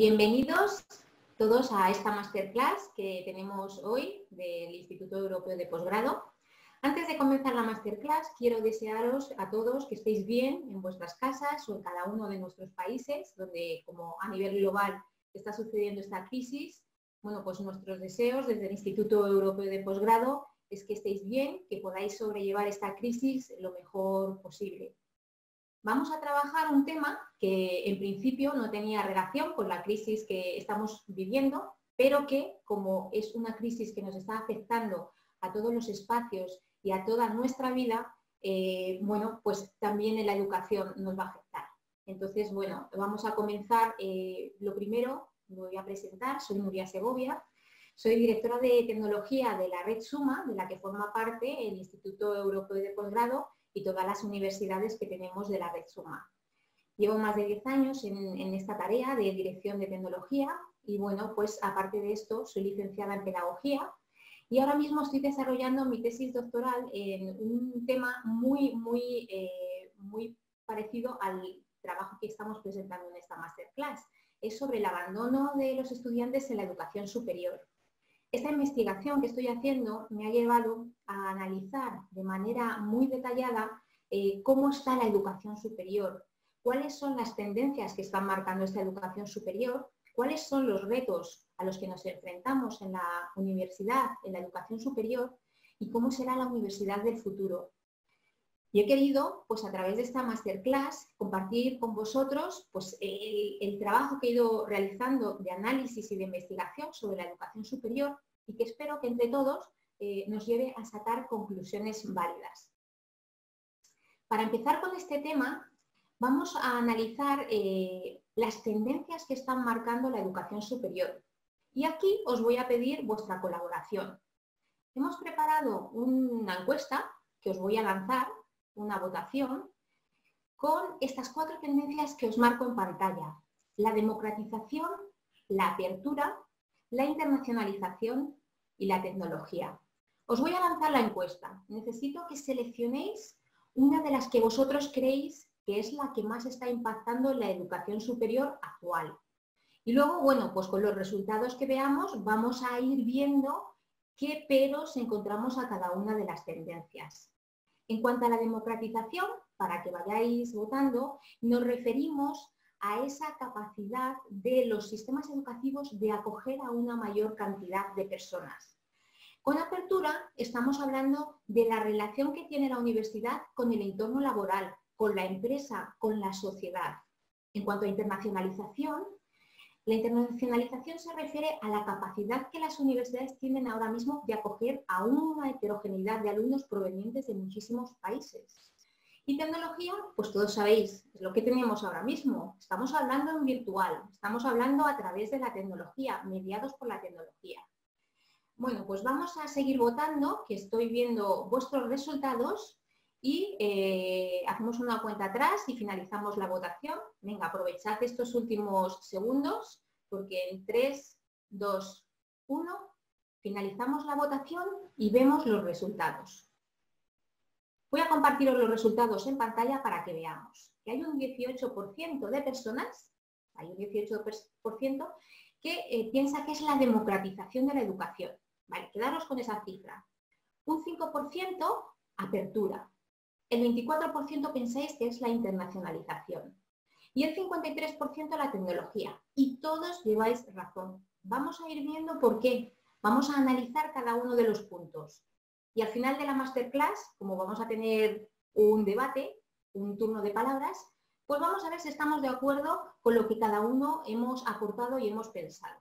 Bienvenidos todos a esta masterclass que tenemos hoy del Instituto Europeo de Posgrado. Antes de comenzar la masterclass, quiero desearos a todos que estéis bien en vuestras casas o en cada uno de nuestros países, donde como a nivel global está sucediendo esta crisis. Bueno, pues nuestros deseos desde el Instituto Europeo de Posgrado es que estéis bien, que podáis sobrellevar esta crisis lo mejor posible. Vamos a trabajar un tema que en principio no tenía relación con la crisis que estamos viviendo, pero que como es una crisis que nos está afectando a todos los espacios y a toda nuestra vida, bueno, pues también en la educación nos va a afectar. Entonces, bueno, vamos a comenzar. Lo primero, me voy a presentar, soy Nuria Segovia, soy directora de tecnología de la red Suma, de la que forma parte el Instituto Europeo de Posgrado y todas las universidades que tenemos de la red Suma. Llevo más de 10 años en esta tarea de dirección de tecnología y bueno, pues aparte de esto soy licenciada en pedagogía y ahora mismo estoy desarrollando mi tesis doctoral en un tema muy parecido al trabajo que estamos presentando en esta masterclass. Es sobre el abandono de los estudiantes en la educación superior. Esta investigación que estoy haciendo me ha llevado a analizar de manera muy detallada cómo está la educación superior, cuáles son las tendencias que están marcando esta educación superior, cuáles son los retos a los que nos enfrentamos en la universidad, en la educación superior y cómo será la universidad del futuro. Y he querido, pues a través de esta masterclass, compartir con vosotros pues, el trabajo que he ido realizando de análisis y de investigación sobre la educación superior y que espero que entre todos nos lleve a sacar conclusiones válidas. Para empezar con este tema, vamos a analizar las tendencias que están marcando la educación superior. Y aquí os voy a pedir vuestra colaboración. Hemos preparado una encuesta que os voy a lanzar, una votación, con estas 4 tendencias que os marco en pantalla: la democratización, la apertura, la internacionalización y la tecnología. Os voy a lanzar la encuesta. Necesito que seleccionéis una de las que vosotros creéis que es la que más está impactando en la educación superior actual. Y luego, bueno, pues con los resultados que veamos vamos a ir viendo qué peros encontramos a cada una de las tendencias. En cuanto a la democratización, para que vayáis votando, nos referimos a esa capacidad de los sistemas educativos de acoger a una mayor cantidad de personas. Con apertura estamos hablando de la relación que tiene la universidad con el entorno laboral, con la empresa, con la sociedad. En cuanto a internacionalización, la internacionalización se refiere a la capacidad que las universidades tienen ahora mismo de acoger a una heterogeneidad de alumnos provenientes de muchísimos países. Y tecnología, pues todos sabéis, es lo que tenemos ahora mismo. Estamos hablando en virtual, estamos hablando a través de la tecnología, mediados por la tecnología. Bueno, pues vamos a seguir votando, que estoy viendo vuestros resultados y hacemos una cuenta atrás y finalizamos la votación. Venga, aprovechad estos últimos segundos porque en 3, 2, 1 finalizamos la votación y vemos los resultados. Voy a compartiros los resultados en pantalla para que veamos que hay un 18% de personas, hay un 18% que piensa que es la democratización de la educación. Vale, quedaros con esa cifra. Un 5% apertura. El 24% pensáis que es la internacionalización y el 53% la tecnología. Y todos lleváis razón. Vamos a ir viendo por qué. Vamos a analizar cada uno de los puntos. Y al final de la masterclass, como vamos a tener un debate, un turno de palabras, pues vamos a ver si estamos de acuerdo con lo que cada uno hemos aportado y hemos pensado.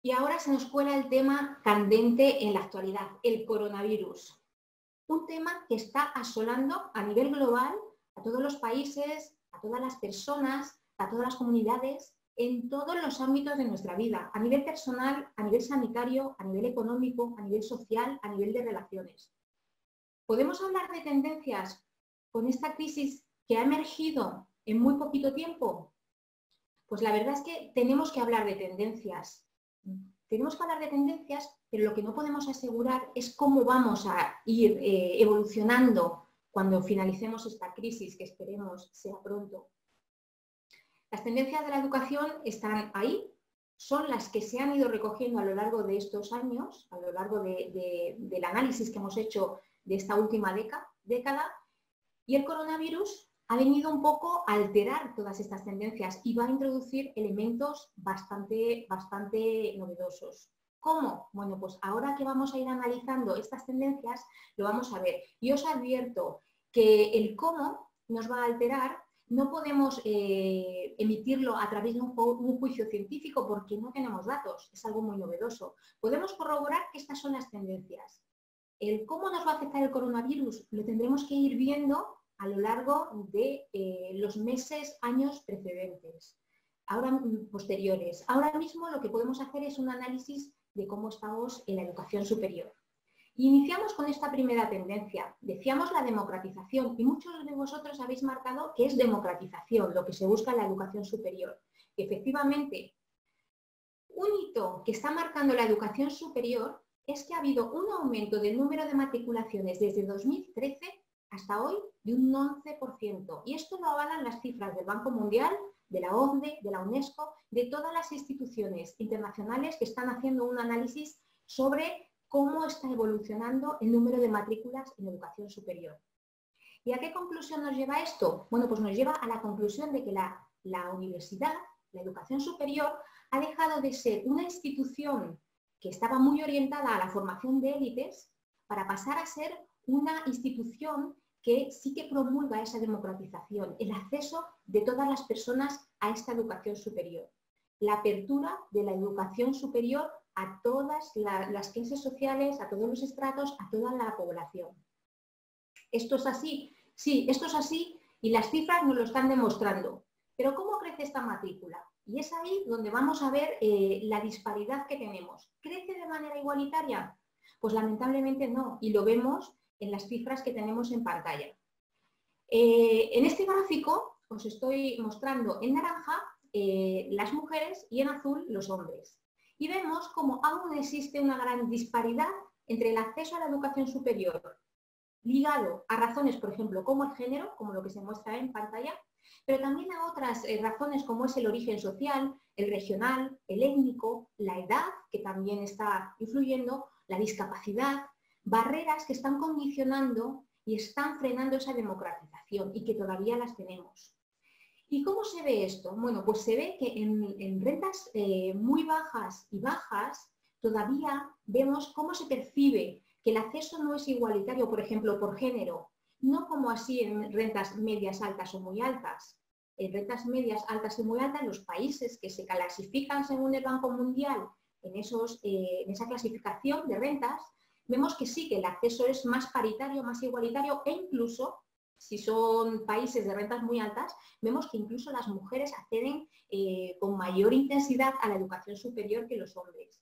Y ahora se nos cuela el tema candente en la actualidad, el coronavirus. Un tema que está asolando a nivel global a todos los países, a todas las personas, a todas las comunidades, en todos los ámbitos de nuestra vida, a nivel personal, a nivel sanitario, a nivel económico, a nivel social, a nivel de relaciones. ¿Podemos hablar de tendencias con esta crisis que ha emergido en muy poquito tiempo? Pues la verdad es que tenemos que hablar de tendencias. Tenemos que hablar de tendencias, pero lo que no podemos asegurar es cómo vamos a ir evolucionando cuando finalicemos esta crisis, que esperemos sea pronto. Las tendencias de la educación están ahí, son las que se han ido recogiendo a lo largo de estos años, a lo largo del análisis que hemos hecho de esta última década, y el coronavirus ha venido un poco a alterar todas estas tendencias y va a introducir elementos bastante novedosos. ¿Cómo? Bueno, pues ahora que vamos a ir analizando estas tendencias, lo vamos a ver. Y os advierto que el cómo nos va a alterar no podemos emitirlo a través de un juicio científico porque no tenemos datos, es algo muy novedoso. Podemos corroborar que estas son las tendencias. El cómo nos va a afectar el coronavirus lo tendremos que ir viendo a lo largo de los meses, años precedentes, posteriores. Ahora mismo lo que podemos hacer es un análisis de cómo estamos en la educación superior. Iniciamos con esta primera tendencia. Decíamos la democratización y muchos de vosotros habéis marcado que es democratización, lo que se busca en la educación superior. Efectivamente, un hito que está marcando la educación superior es que ha habido un aumento del número de matriculaciones desde 2013 hasta hoy de un 11%. Y esto lo avalan las cifras del Banco Mundial, de la OCDE, de la UNESCO, de todas las instituciones internacionales que están haciendo un análisis sobre cómo está evolucionando el número de matrículas en educación superior. ¿Y a qué conclusión nos lleva esto? Bueno, pues nos lleva a la conclusión de que la universidad, la educación superior, ha dejado de ser una institución que estaba muy orientada a la formación de élites para pasar a ser una institución que sí que promulga esa democratización, el acceso de todas las personas a esta educación superior, la apertura de la educación superior a todas las clases sociales, a todos los estratos, a toda la población. ¿Esto es así? Sí, esto es así y las cifras nos lo están demostrando. Pero ¿cómo crece esta matrícula? Y es ahí donde vamos a ver la disparidad que tenemos. ¿Crece de manera igualitaria? Pues lamentablemente no, y lo vemos en las cifras que tenemos en pantalla. En este gráfico os estoy mostrando en naranja las mujeres y en azul los hombres. Y vemos cómo aún existe una gran disparidad entre el acceso a la educación superior, ligado a razones, por ejemplo, como el género, como lo que se muestra en pantalla, pero también a otras razones como es el origen social, el regional, el étnico, la edad, que también está influyendo, la discapacidad, barreras que están condicionando y están frenando esa democratización y que todavía las tenemos. ¿Y cómo se ve esto? Bueno, pues se ve que en rentas muy bajas y bajas todavía vemos cómo se percibe que el acceso no es igualitario, por ejemplo, por género, no como así en rentas medias altas o muy altas. En rentas medias altas y muy altas, los países que se clasifican según el Banco Mundial en esa clasificación de rentas, vemos que sí, que el acceso es más paritario, más igualitario e incluso, si son países de rentas muy altas, vemos que incluso las mujeres acceden con mayor intensidad a la educación superior que los hombres.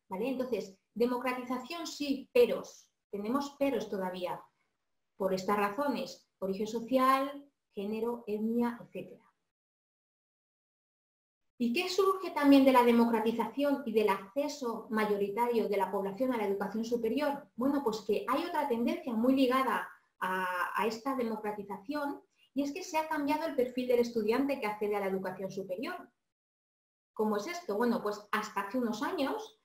¿Vale? Entonces, democratización sí, peros. Tenemos peros todavía por estas razones, origen social, género, etnia, etc. ¿Y qué surge también de la democratización y del acceso mayoritario de la población a la educación superior? Bueno, pues que hay otra tendencia muy ligada a esta democratización y es que se ha cambiado el perfil del estudiante que accede a la educación superior. ¿Cómo es esto? Bueno, pues hasta hace unos años,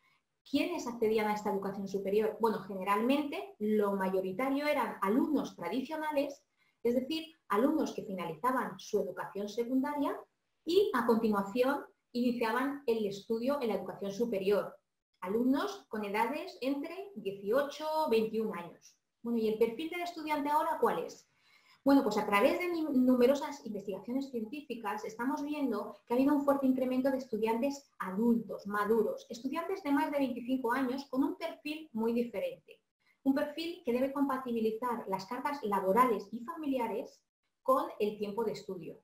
¿quiénes accedían a esta educación superior? Bueno, generalmente lo mayoritario eran alumnos tradicionales, es decir, alumnos que finalizaban su educación secundaria y a continuación iniciaban el estudio en la educación superior. Alumnos con edades entre 18 y 21 años. Bueno, ¿y el perfil del estudiante ahora cuál es? Bueno, pues a través de numerosas investigaciones científicas estamos viendo que ha habido un fuerte incremento de estudiantes adultos, maduros, estudiantes de más de 25 años con un perfil muy diferente. Un perfil que debe compatibilizar las cargas laborales y familiares con el tiempo de estudio.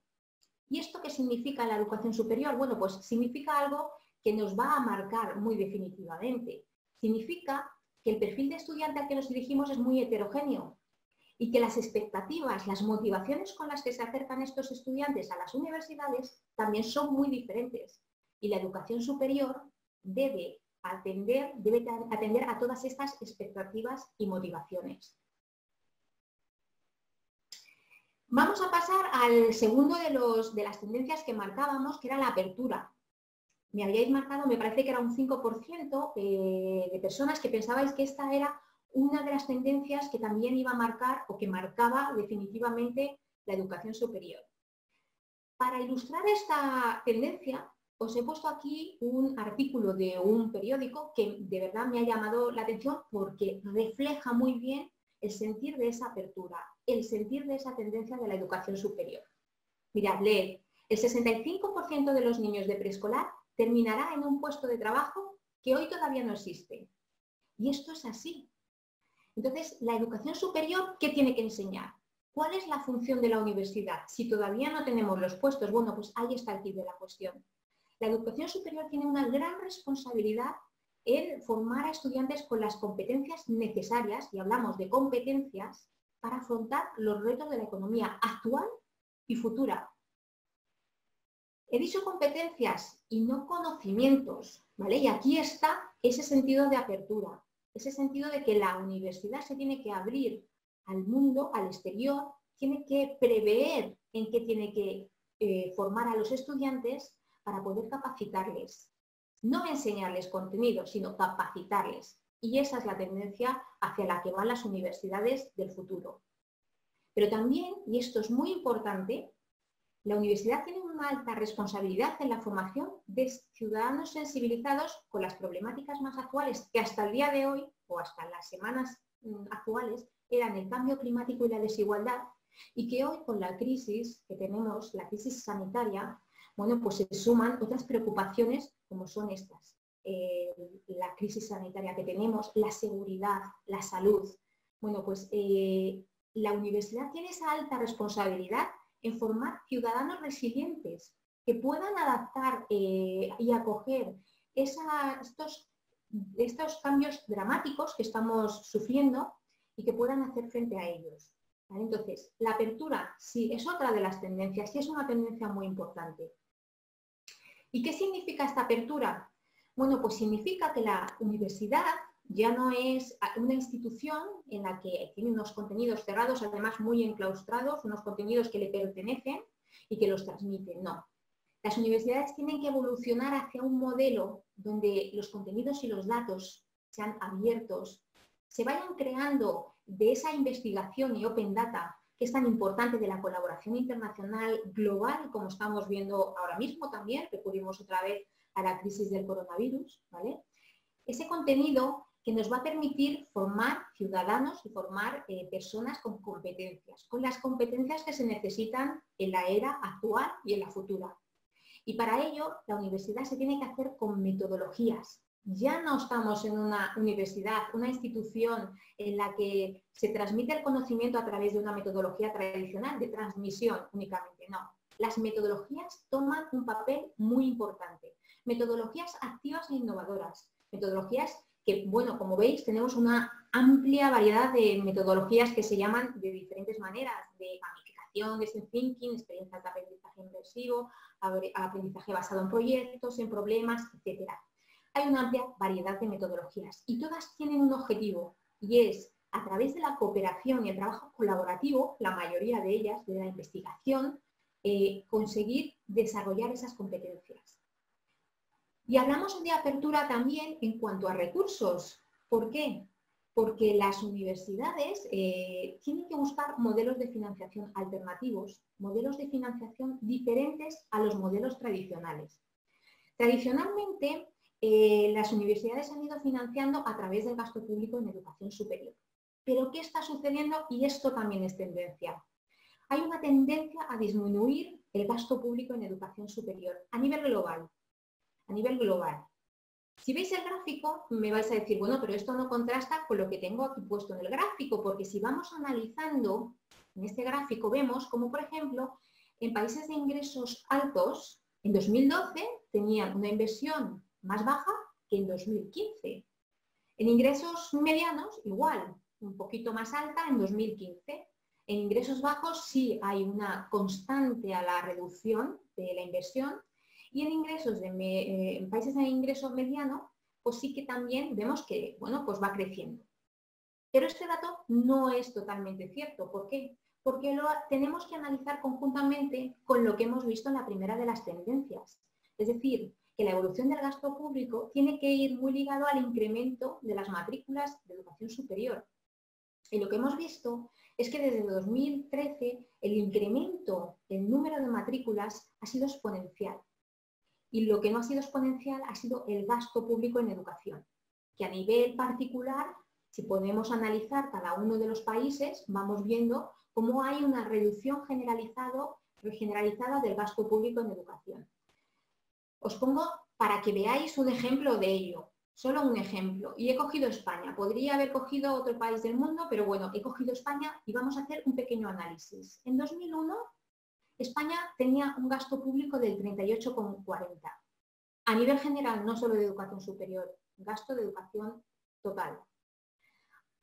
¿Y esto qué significa en la educación superior? Bueno, pues significa algo que nos va a marcar muy definitivamente. Significa que el perfil de estudiante al que nos dirigimos es muy heterogéneo y que las expectativas, las motivaciones con las que se acercan estos estudiantes a las universidades también son muy diferentes. Y la educación superior debe atender a todas estas expectativas y motivaciones. Vamos a pasar al segundo de las tendencias que marcábamos, que era la apertura. Me habíais marcado, me parece que era un 5% de personas que pensabais que esta era una de las tendencias que también iba a marcar o que marcaba definitivamente la educación superior. Para ilustrar esta tendencia, os he puesto aquí un artículo de un periódico que de verdad me ha llamado la atención porque refleja muy bien el sentir de esa apertura, el sentir de esa tendencia de la educación superior. Mirad, leed, el 65% de los niños de preescolar terminará en un puesto de trabajo que hoy todavía no existe. Y esto es así. Entonces, la educación superior, ¿qué tiene que enseñar? ¿Cuál es la función de la universidad? Si todavía no tenemos los puestos, bueno, pues ahí está el quid de la cuestión. La educación superior tiene una gran responsabilidad en formar a estudiantes con las competencias necesarias, y hablamos de competencias, para afrontar los retos de la economía actual y futura. He dicho competencias y no conocimientos, ¿vale? Y aquí está ese sentido de apertura, ese sentido de que la universidad se tiene que abrir al mundo, al exterior, tiene que prever en qué tiene que formar a los estudiantes para poder capacitarles. No enseñarles contenido, sino capacitarles. Y esa es la tendencia hacia la que van las universidades del futuro. Pero también, y esto es muy importante, la universidad tiene una alta responsabilidad en la formación de ciudadanos sensibilizados con las problemáticas más actuales que hasta el día de hoy, o hasta las semanas actuales, eran el cambio climático y la desigualdad, y que hoy con la crisis que tenemos, la crisis sanitaria, bueno, pues se suman otras preocupaciones como son estas. La crisis sanitaria que tenemos, la seguridad, la salud. Bueno, pues la universidad tiene esa alta responsabilidad en formar ciudadanos resilientes que puedan adaptar y acoger estos cambios dramáticos que estamos sufriendo y que puedan hacer frente a ellos. ¿Vale? Entonces, la apertura sí es otra de las tendencias, sí es una tendencia muy importante. ¿Y qué significa esta apertura? Bueno, pues significa que la universidad ya no es una institución en la que tiene unos contenidos cerrados, además muy enclaustrados, unos contenidos que le pertenecen y que los transmiten. No. Las universidades tienen que evolucionar hacia un modelo donde los contenidos y los datos sean abiertos, se vayan creando de esa investigación y open data que es tan importante, de la colaboración internacional global, como estamos viendo ahora mismo también, recurrimos otra vez a la crisis del coronavirus, ¿vale? Ese contenido que nos va a permitir formar ciudadanos y formar personas con las competencias que se necesitan en la era actual y en la futura. Y para ello, la universidad se tiene que hacer con metodologías. Ya no estamos en una universidad, una institución en la que se transmite el conocimiento a través de una metodología tradicional de transmisión únicamente, no. Las metodologías toman un papel muy importante. Metodologías activas e innovadoras. Metodologías que, bueno, como veis, tenemos una amplia variedad de metodologías que se llaman de diferentes maneras, de gamificación, design thinking, experiencias de aprendizaje inmersivo, aprendizaje basado en proyectos, en problemas, etc. Hay una amplia variedad de metodologías y todas tienen un objetivo, y es, a través de la cooperación y el trabajo colaborativo, la mayoría de ellas, de la investigación, conseguir desarrollar esas competencias. Y hablamos de apertura también en cuanto a recursos. ¿Por qué? Porque las universidades tienen que buscar modelos de financiación alternativos, modelos de financiación diferentes a los modelos tradicionales. Tradicionalmente, las universidades han ido financiando a través del gasto público en educación superior. ¿Pero qué está sucediendo? Y esto también es tendencia. Hay una tendencia a disminuir el gasto público en educación superior a nivel global. A nivel global. Si veis el gráfico, me vais a decir, bueno, pero esto no contrasta con lo que tengo aquí puesto en el gráfico, porque si vamos analizando en este gráfico, vemos como, por ejemplo, en países de ingresos altos, en 2012 tenían una inversión más baja que en 2015. En ingresos medianos, igual, un poquito más alta en 2015. En ingresos bajos sí hay una constante a la reducción de la inversión. Y en ingresos en países de ingreso mediano, pues sí que también vemos que, bueno, pues va creciendo. Pero este dato no es totalmente cierto. ¿Por qué? Porque lo tenemos que analizar conjuntamente con lo que hemos visto en la primera de las tendencias. Es decir, que la evolución del gasto público tiene que ir muy ligado al incremento de las matrículas de educación superior. Y lo que hemos visto es que desde 2013 el incremento del número de matrículas ha sido exponencial. Y lo que no ha sido exponencial ha sido el gasto público en educación, que a nivel particular, si podemos analizar cada uno de los países, vamos viendo cómo hay una reducción generalizada del gasto público en educación. Os pongo para que veáis un ejemplo de ello, solo un ejemplo, y he cogido España. Podría haber cogido otro país del mundo, pero bueno, he cogido España y vamos a hacer un pequeño análisis. En 2001, España tenía un gasto público del 38,40. A nivel general, no solo de educación superior, gasto de educación total.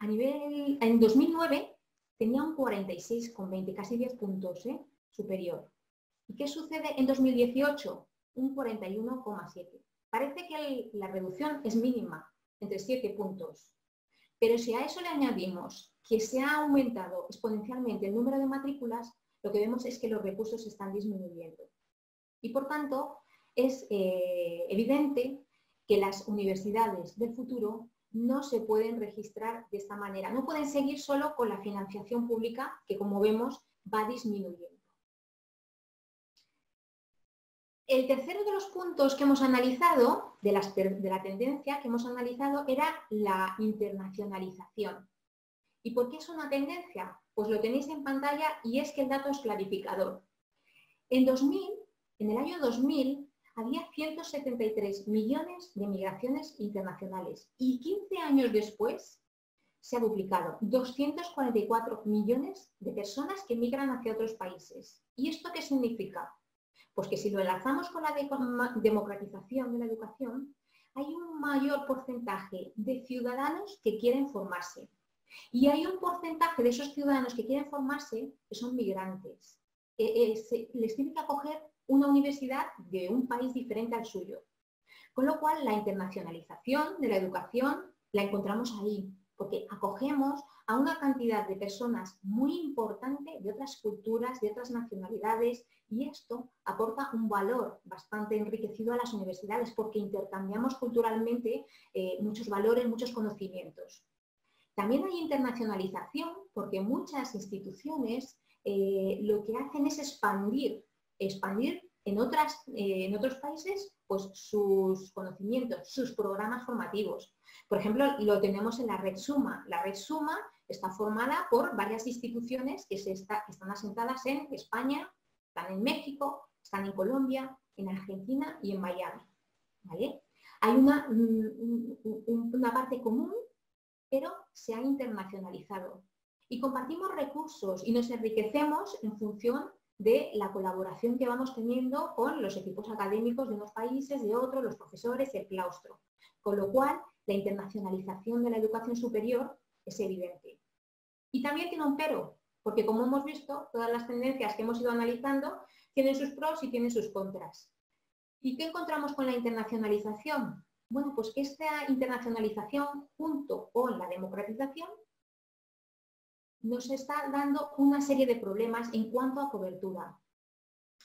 En 2009 tenía un 46,20, casi 10 puntos superior. ¿Y qué sucede en 2018? Un 41,7. Parece que la reducción es mínima, entre 7 puntos. Pero si a eso le añadimos que se ha aumentado exponencialmente el número de matrículas, lo que vemos es que los recursos están disminuyendo. Y por tanto, es evidente que las universidades del futuro no se pueden registrar de esta manera. No pueden seguir solo con la financiación pública que, como vemos, va disminuyendo. El tercero de los puntos que hemos analizado, de la tendencia que hemos analizado, era la internacionalización. ¿Y por qué es una tendencia? Pues lo tenéis en pantalla y es que el dato es clarificador. En el año 2000, había 173 millones de migraciones internacionales y 15 años después se ha duplicado, 244 millones de personas que migran hacia otros países. ¿Y esto qué significa? Pues que si lo enlazamos con la democratización de la educación, hay un mayor porcentaje de ciudadanos que quieren formarse. Y hay un porcentaje de esos ciudadanos que quieren formarse que son migrantes. Les tiene que acoger una universidad de un país diferente al suyo. Con lo cual, la internacionalización de la educación la encontramos ahí, porque acogemos a una cantidad de personas muy importante de otras culturas, de otras nacionalidades, y esto aporta un valor bastante enriquecido a las universidades, porque intercambiamos culturalmente muchos valores, muchos conocimientos. También hay internacionalización, porque muchas instituciones lo que hacen es expandir en otros países pues, sus conocimientos, sus programas formativos. Por ejemplo, lo tenemos en la Red Suma. La Red Suma está formada por varias instituciones que están asentadas en España, están en México, están en Colombia, en Argentina y en Miami. ¿Vale? Hay una parte común, pero se ha internacionalizado. Y compartimos recursos y nos enriquecemos en función de la colaboración que vamos teniendo con los equipos académicos de unos países, de otros, los profesores y el claustro. Con lo cual, la internacionalización de la educación superior es evidente. Y también tiene un pero, porque como hemos visto, todas las tendencias que hemos ido analizando tienen sus pros y tienen sus contras. ¿Y qué encontramos con la internacionalización? Bueno, pues que esta internacionalización, junto con la democratización, nos está dando una serie de problemas en cuanto a cobertura.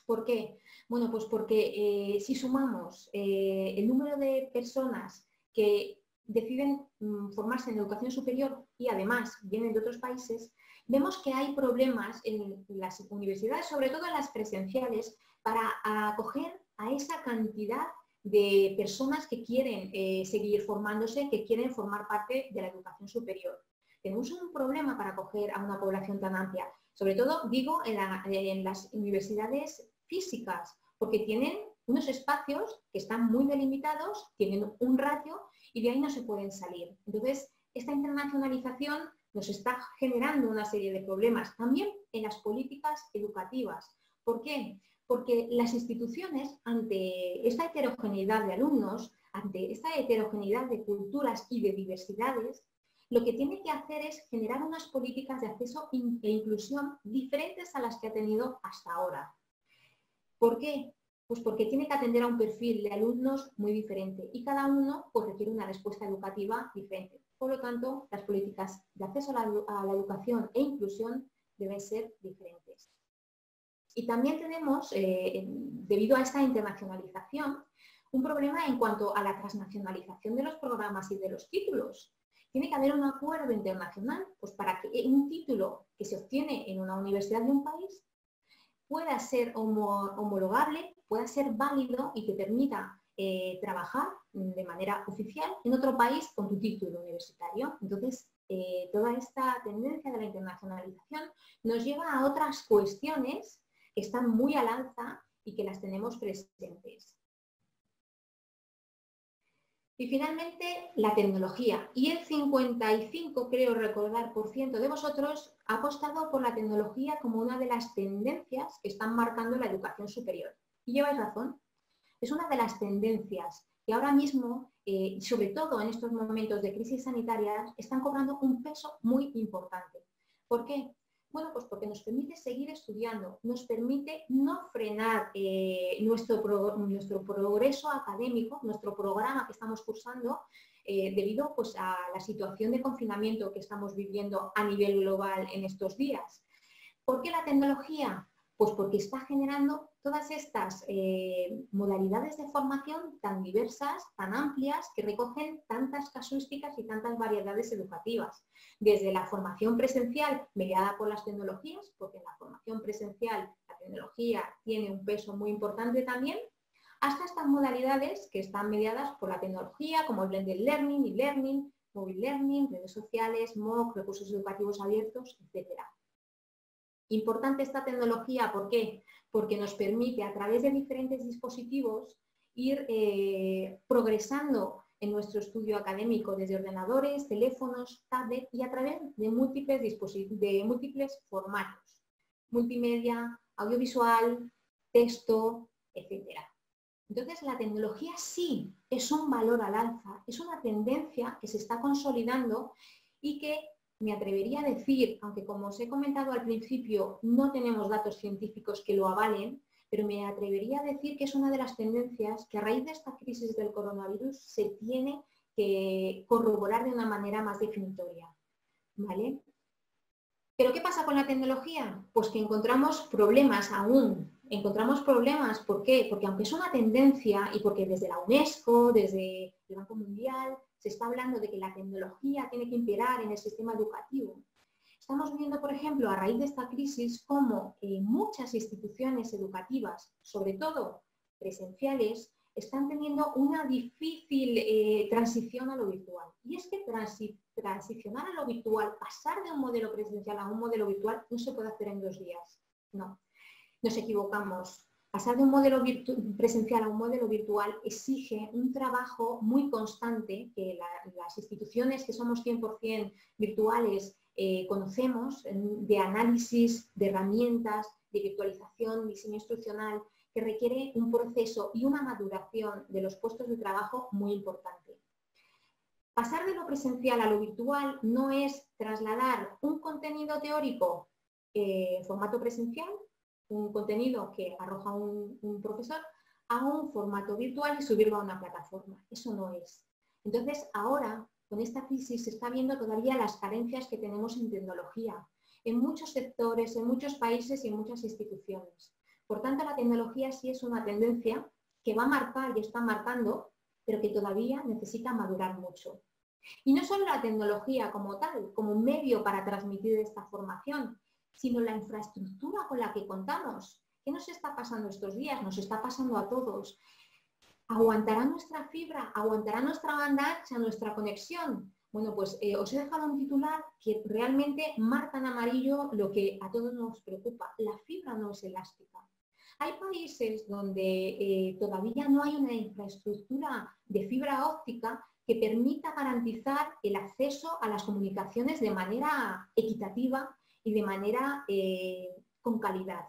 ¿Por qué? Bueno, pues porque si sumamos el número de personas que deciden formarse en educación superior y además vienen de otros países, vemos que hay problemas en las universidades, sobre todo en las presenciales, para acoger a esa cantidad de personas que quieren seguir formándose, que quieren formar parte de la educación superior. Tenemos un problema para acoger a una población tan amplia, sobre todo, digo, en las universidades físicas, porque tienen unos espacios que están muy delimitados, tienen un ratio y de ahí no se pueden salir. Entonces, esta internacionalización nos está generando una serie de problemas, también en las políticas educativas. ¿Por qué? Porque las instituciones, ante esta heterogeneidad de alumnos, ante esta heterogeneidad de culturas y de diversidades, lo que tiene que hacer es generar unas políticas de acceso e inclusión diferentes a las que ha tenido hasta ahora. ¿Por qué? Pues porque tiene que atender a un perfil de alumnos muy diferente y cada uno pues, requiere una respuesta educativa diferente. Por lo tanto, las políticas de acceso a la educación e inclusión deben ser diferentes. Y también tenemos, debido a esta internacionalización, un problema en cuanto a la transnacionalización de los programas y de los títulos. Tiene que haber un acuerdo internacional pues, para que un título que se obtiene en una universidad de un país pueda ser homologable, pueda ser válido y te permita trabajar de manera oficial en otro país con tu título universitario. Entonces, toda esta tendencia de la internacionalización nos lleva a otras cuestiones que están muy al alza y que las tenemos presentes. Y finalmente, la tecnología. Y el 55, creo recordar, por ciento de vosotros ha apostado por la tecnología como una de las tendencias que están marcando la educación superior. Y lleváis razón. Es una de las tendencias que ahora mismo, sobre todo en estos momentos de crisis sanitarias, están cobrando un peso muy importante. ¿Por qué? Bueno, pues porque nos permite seguir estudiando, nos permite no frenar nuestro progreso académico, nuestro programa que estamos cursando, debido pues, a la situación de confinamiento que estamos viviendo a nivel global en estos días. ¿Por qué la tecnología? Pues porque está generando todas estas modalidades de formación tan diversas, tan amplias, que recogen tantas casuísticas y tantas variedades educativas. Desde la formación presencial mediada por las tecnologías, porque en la formación presencial la tecnología tiene un peso muy importante también, hasta estas modalidades que están mediadas por la tecnología, como el blended learning, e-learning, mobile learning, redes sociales, MOOC, recursos educativos abiertos, etc. Importante esta tecnología, ¿por qué? Porque nos permite a través de diferentes dispositivos ir progresando en nuestro estudio académico desde ordenadores, teléfonos, tablets y a través de múltiples formatos, multimedia, audiovisual, texto, etc. Entonces la tecnología sí es un valor al alza, es una tendencia que se está consolidando y que me atrevería a decir, aunque como os he comentado al principio, no tenemos datos científicos que lo avalen, pero me atrevería a decir que es una de las tendencias que a raíz de esta crisis del coronavirus se tiene que corroborar de una manera más definitoria, ¿vale? ¿Pero qué pasa con la tecnología? Pues que encontramos problemas aún. Encontramos problemas, ¿por qué? Porque aunque es una tendencia y porque desde la UNESCO, desde el Banco Mundial, se está hablando de que la tecnología tiene que imperar en el sistema educativo. Estamos viendo, por ejemplo, a raíz de esta crisis, cómo muchas instituciones educativas, sobre todo presenciales, están teniendo una difícil transición a lo virtual. Y es que transicionar a lo virtual, pasar de un modelo presencial a un modelo virtual, no se puede hacer en 2 días. No, nos equivocamos. Pasar de un modelo presencial a un modelo virtual exige un trabajo muy constante que las instituciones que somos 100% virtuales conocemos, de análisis, de herramientas, de virtualización, diseño instruccional, que requiere un proceso y una maduración de los puestos de trabajo muy importante. Pasar de lo presencial a lo virtual no es trasladar un contenido teórico en formato presencial, un contenido que arroja un profesor, a un formato virtual y subirlo a una plataforma. Eso no es. Entonces, ahora, con esta crisis, se está viendo todavía las carencias que tenemos en tecnología, en muchos sectores, en muchos países y en muchas instituciones. Por tanto, la tecnología sí es una tendencia que va a marcar y está marcando, pero que todavía necesita madurar mucho. Y no solo la tecnología como tal, como un medio para transmitir esta formación, sino la infraestructura con la que contamos. ¿Qué nos está pasando estos días? Nos está pasando a todos. ¿Aguantará nuestra fibra? ¿Aguantará nuestra banda ancha, nuestra conexión? Bueno, pues os he dejado un titular que realmente marca en amarillo lo que a todos nos preocupa. La fibra no es elástica. Hay países donde todavía no hay una infraestructura de fibra óptica que permita garantizar el acceso a las comunicaciones de manera equitativa y de manera con calidad.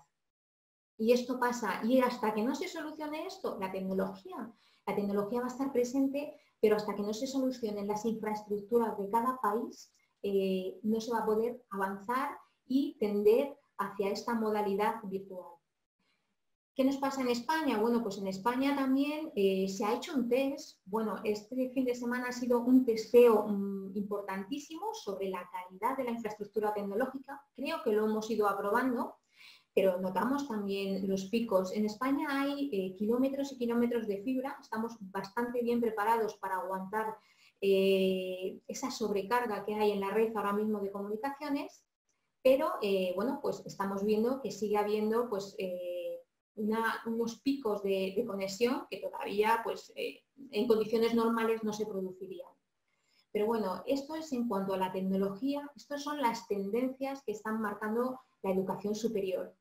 Y esto pasa, y hasta que no se solucione esto, la tecnología va a estar presente, pero hasta que no se solucionen las infraestructuras de cada país, no se va a poder avanzar y tender hacia esta modalidad virtual. ¿Qué nos pasa en España? Bueno, pues en España también se ha hecho un test. Bueno, este fin de semana ha sido un testeo importantísimo sobre la calidad de la infraestructura tecnológica. Creo creo que lo hemos ido aprobando, pero notamos también los picos. En España hay kilómetros y kilómetros de fibra, estamos bastante bien preparados para aguantar esa sobrecarga que hay en la red ahora mismo de comunicaciones, pero bueno, pues estamos viendo que sigue habiendo pues, unos picos de conexión que todavía pues, en condiciones normales no se producirían. Pero bueno, esto es en cuanto a la tecnología, estas son las tendencias que están marcando la educación superior.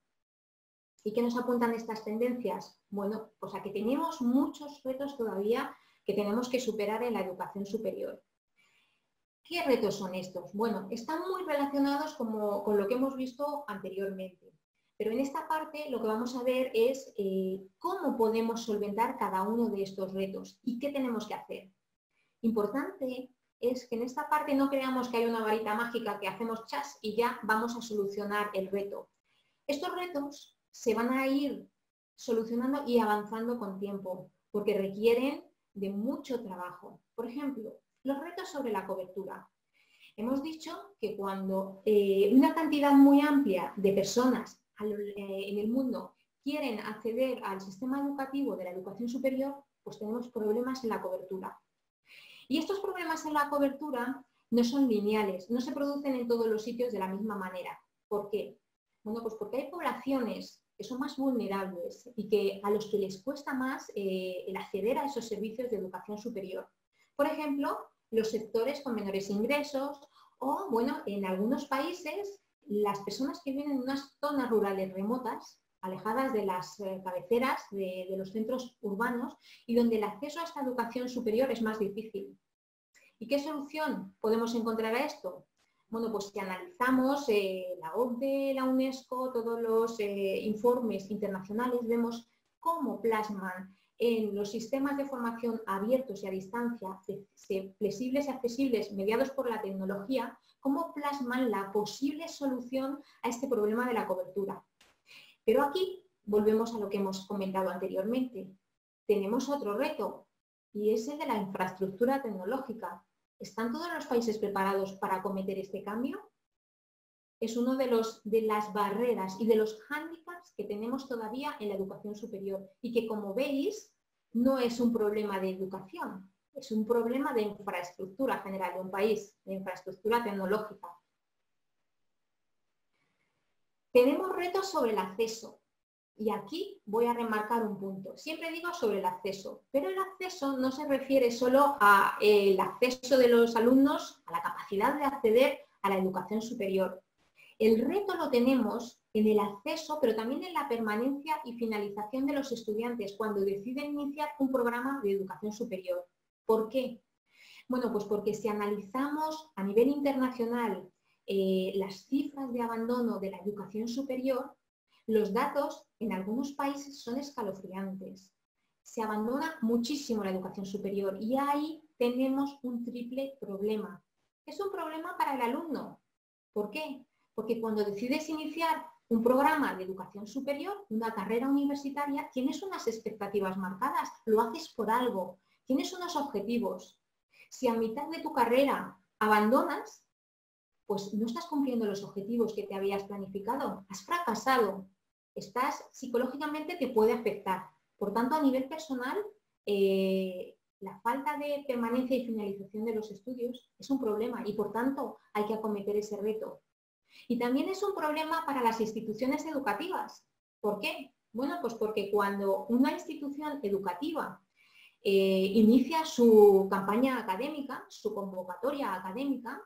¿Y qué nos apuntan estas tendencias? Bueno, pues a que tenemos muchos retos todavía que tenemos que superar en la educación superior. ¿Qué retos son estos? Bueno, están muy relacionados con lo que hemos visto anteriormente. Pero en esta parte lo que vamos a ver es cómo podemos solventar cada uno de estos retos y qué tenemos que hacer. Importante es que en esta parte no creamos que hay una varita mágica que hacemos chas y ya vamos a solucionar el reto. Estos retos se van a ir solucionando y avanzando con tiempo, porque requieren de mucho trabajo. Por ejemplo, los retos sobre la cobertura. Hemos dicho que cuando una cantidad muy amplia de personas en el mundo quieren acceder al sistema educativo de la educación superior, pues tenemos problemas en la cobertura. Y estos problemas en la cobertura no son lineales, no se producen en todos los sitios de la misma manera. ¿Por qué? Bueno, pues porque hay poblaciones que son más vulnerables y que a los que les cuesta más el acceder a esos servicios de educación superior. Por ejemplo, los sectores con menores ingresos o, bueno, en algunos países, las personas que viven en unas zonas rurales remotas, alejadas de las cabeceras de los centros urbanos y donde el acceso a esta educación superior es más difícil. ¿Y qué solución podemos encontrar a esto? Bueno, pues si analizamos la OCDE, la UNESCO, todos los informes internacionales, vemos cómo plasman en los sistemas de formación abiertos y a distancia, flexibles y accesibles, mediados por la tecnología, cómo plasman la posible solución a este problema de la cobertura. Pero aquí volvemos a lo que hemos comentado anteriormente. Tenemos otro reto y es el de la infraestructura tecnológica. ¿Están todos los países preparados para acometer este cambio? Es uno de las barreras y de los hándicaps que tenemos todavía en la educación superior y que, como veis, no es un problema de educación, es un problema de infraestructura general de un país, de infraestructura tecnológica. Tenemos retos sobre el acceso. Y aquí voy a remarcar un punto. Siempre digo sobre el acceso, pero el acceso no se refiere solo al acceso de los alumnos, a la capacidad de acceder a la educación superior. El reto lo tenemos en el acceso, pero también en la permanencia y finalización de los estudiantes cuando deciden iniciar un programa de educación superior. ¿Por qué? Bueno, pues porque si analizamos a nivel internacional las cifras de abandono de la educación superior, los datos en algunos países son escalofriantes. Se abandona muchísimo la educación superior y ahí tenemos un triple problema. Es un problema para el alumno. ¿Por qué? Porque cuando decides iniciar un programa de educación superior, una carrera universitaria, tienes unas expectativas marcadas, lo haces por algo, tienes unos objetivos. Si a mitad de tu carrera abandonas, pues no estás cumpliendo los objetivos que te habías planificado, has fracasado. Psicológicamente te puede afectar. Por tanto, a nivel personal, la falta de permanencia y finalización de los estudios es un problema y, por tanto, hay que acometer ese reto. Y también es un problema para las instituciones educativas. ¿Por qué? Bueno, pues porque cuando una institución educativa inicia su campaña académica, su convocatoria académica,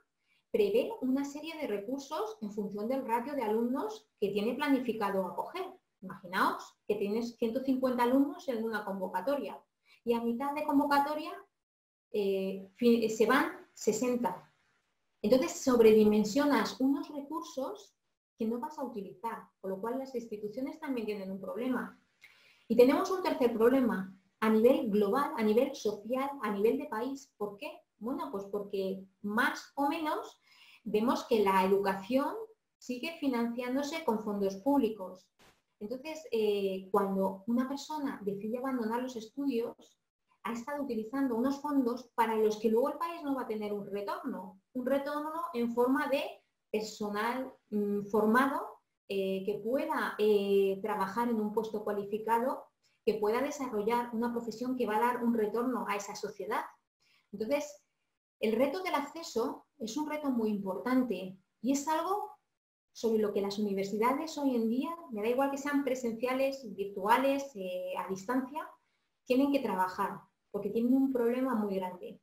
prevé una serie de recursos en función del ratio de alumnos que tiene planificado acoger. Imaginaos que tienes 150 alumnos en una convocatoria y a mitad de convocatoria se van 60. Entonces sobredimensionas unos recursos que no vas a utilizar, con lo cual las instituciones también tienen un problema. Y tenemos un tercer problema a nivel global, a nivel social, a nivel de país. ¿Por qué? Bueno, pues porque más o menos vemos que la educación sigue financiándose con fondos públicos. Entonces, cuando una persona decide abandonar los estudios, ha estado utilizando unos fondos para los que luego el país no va a tener un retorno en forma de personal formado que pueda trabajar en un puesto cualificado, que pueda desarrollar una profesión que va a dar un retorno a esa sociedad. Entonces, el reto del acceso es un reto muy importante y es algo sobre lo que las universidades hoy en día, me da igual que sean presenciales, virtuales, a distancia, tienen que trabajar porque tienen un problema muy grande.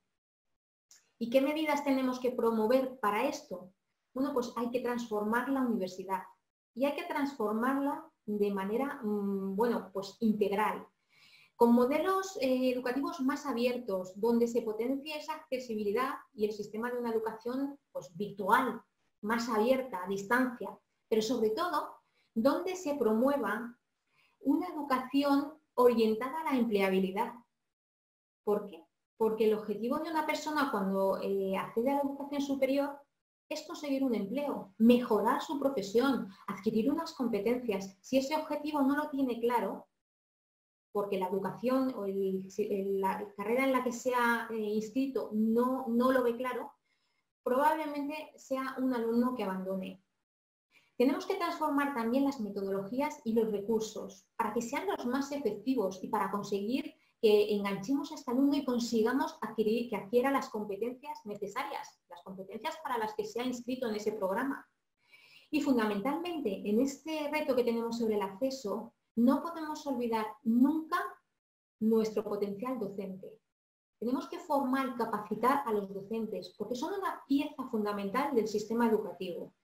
¿Y qué medidas tenemos que promover para esto? Bueno, pues hay que transformar la universidad y hay que transformarla de manera, bueno, pues integral, con modelos educativos más abiertos, donde se potencie esa accesibilidad y el sistema de una educación pues, virtual, más abierta, a distancia, pero sobre todo, donde se promueva una educación orientada a la empleabilidad. ¿Por qué? Porque el objetivo de una persona cuando accede a la educación superior es conseguir un empleo, mejorar su profesión, adquirir unas competencias. Si ese objetivo no lo tiene claro, porque la educación o la carrera en la que se ha inscrito no lo ve claro, probablemente sea un alumno que abandone. Tenemos que transformar también las metodologías y los recursos para que sean los más efectivos y para conseguir que enganchemos a este alumno y consigamos que adquiera las competencias necesarias, las competencias para las que se ha inscrito en ese programa. Y fundamentalmente, en este reto que tenemos sobre el acceso, no podemos olvidar nunca nuestro potencial docente. Tenemos que formar y capacitar a los docentes porque son una pieza fundamental del sistema educativo.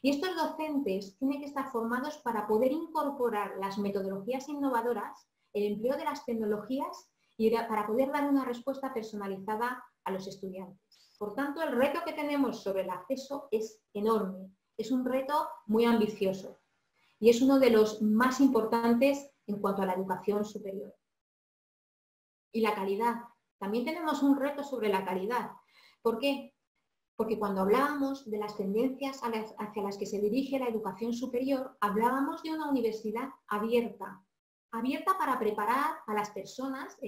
Y estos docentes tienen que estar formados para poder incorporar las metodologías innovadoras, el empleo de las tecnologías y para poder dar una respuesta personalizada a los estudiantes. Por tanto, el reto que tenemos sobre el acceso es enorme. Es un reto muy ambicioso y es uno de los más importantes en cuanto a la educación superior. Y la calidad. También tenemos un reto sobre la calidad. ¿Por qué? Porque cuando hablábamos de las tendencias hacia las que se dirige la educación superior, hablábamos de una universidad abierta. Abierta para preparar a las personas,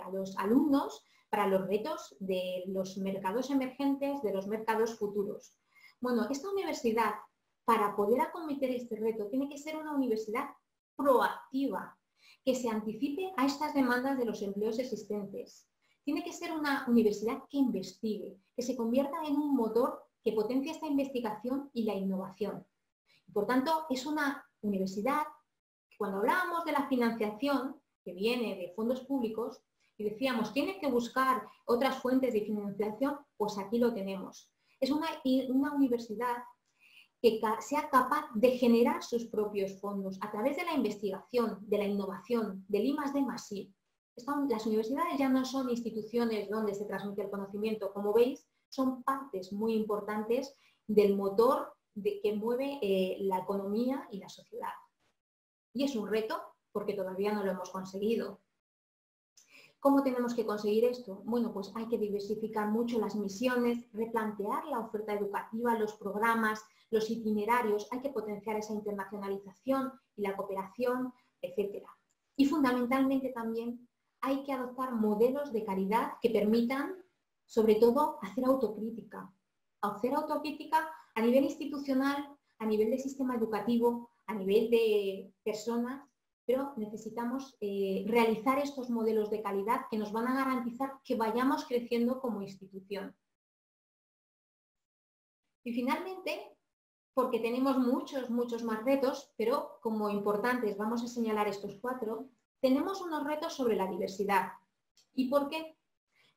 a los alumnos, para los retos de los mercados emergentes, de los mercados futuros. Bueno, esta universidad, para poder acometer este reto, tiene que ser una universidad proactiva, que se anticipe a estas demandas de los empleos existentes. Tiene que ser una universidad que investigue, que se convierta en un motor que potencie esta investigación y la innovación. Por tanto, es una universidad que cuando hablábamos de la financiación, que viene de fondos públicos, y decíamos, tiene que buscar otras fuentes de financiación, pues aquí lo tenemos. Es una universidad que sea capaz de generar sus propios fondos a través de la investigación, de la innovación, del I+D+I. Las universidades ya no son instituciones donde se transmite el conocimiento, como veis, son partes muy importantes del motor que mueve la economía y la sociedad. Y es un reto porque todavía no lo hemos conseguido. ¿Cómo tenemos que conseguir esto? Bueno, pues hay que diversificar mucho las misiones, replantear la oferta educativa, los programas, los itinerarios, hay que potenciar esa internacionalización y la cooperación, etc. Y fundamentalmente también hay que adoptar modelos de calidad que permitan, sobre todo, hacer autocrítica. Hacer autocrítica a nivel institucional, a nivel de sistema educativo, a nivel de personas, pero necesitamos realizar estos modelos de calidad que nos van a garantizar que vayamos creciendo como institución. Y finalmente, porque tenemos muchos más retos, pero como importantes vamos a señalar estos 4, tenemos unos retos sobre la diversidad. ¿Y por qué?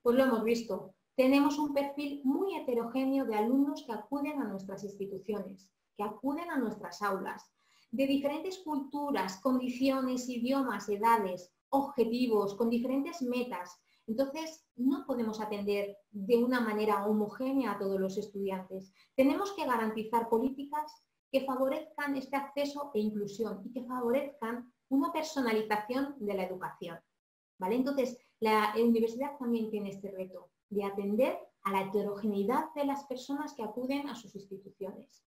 Pues lo hemos visto. Tenemos un perfil muy heterogéneo de alumnos que acuden a nuestras instituciones, que acuden a nuestras aulas, de diferentes culturas, condiciones, idiomas, edades, objetivos, con diferentes metas. Entonces, no podemos atender de una manera homogénea a todos los estudiantes. Tenemos que garantizar políticas que favorezcan este acceso e inclusión y que favorezcan una personalización de la educación. ¿Vale? Entonces, la universidad también tiene este reto de atender a la heterogeneidad de las personas que acuden a sus instituciones.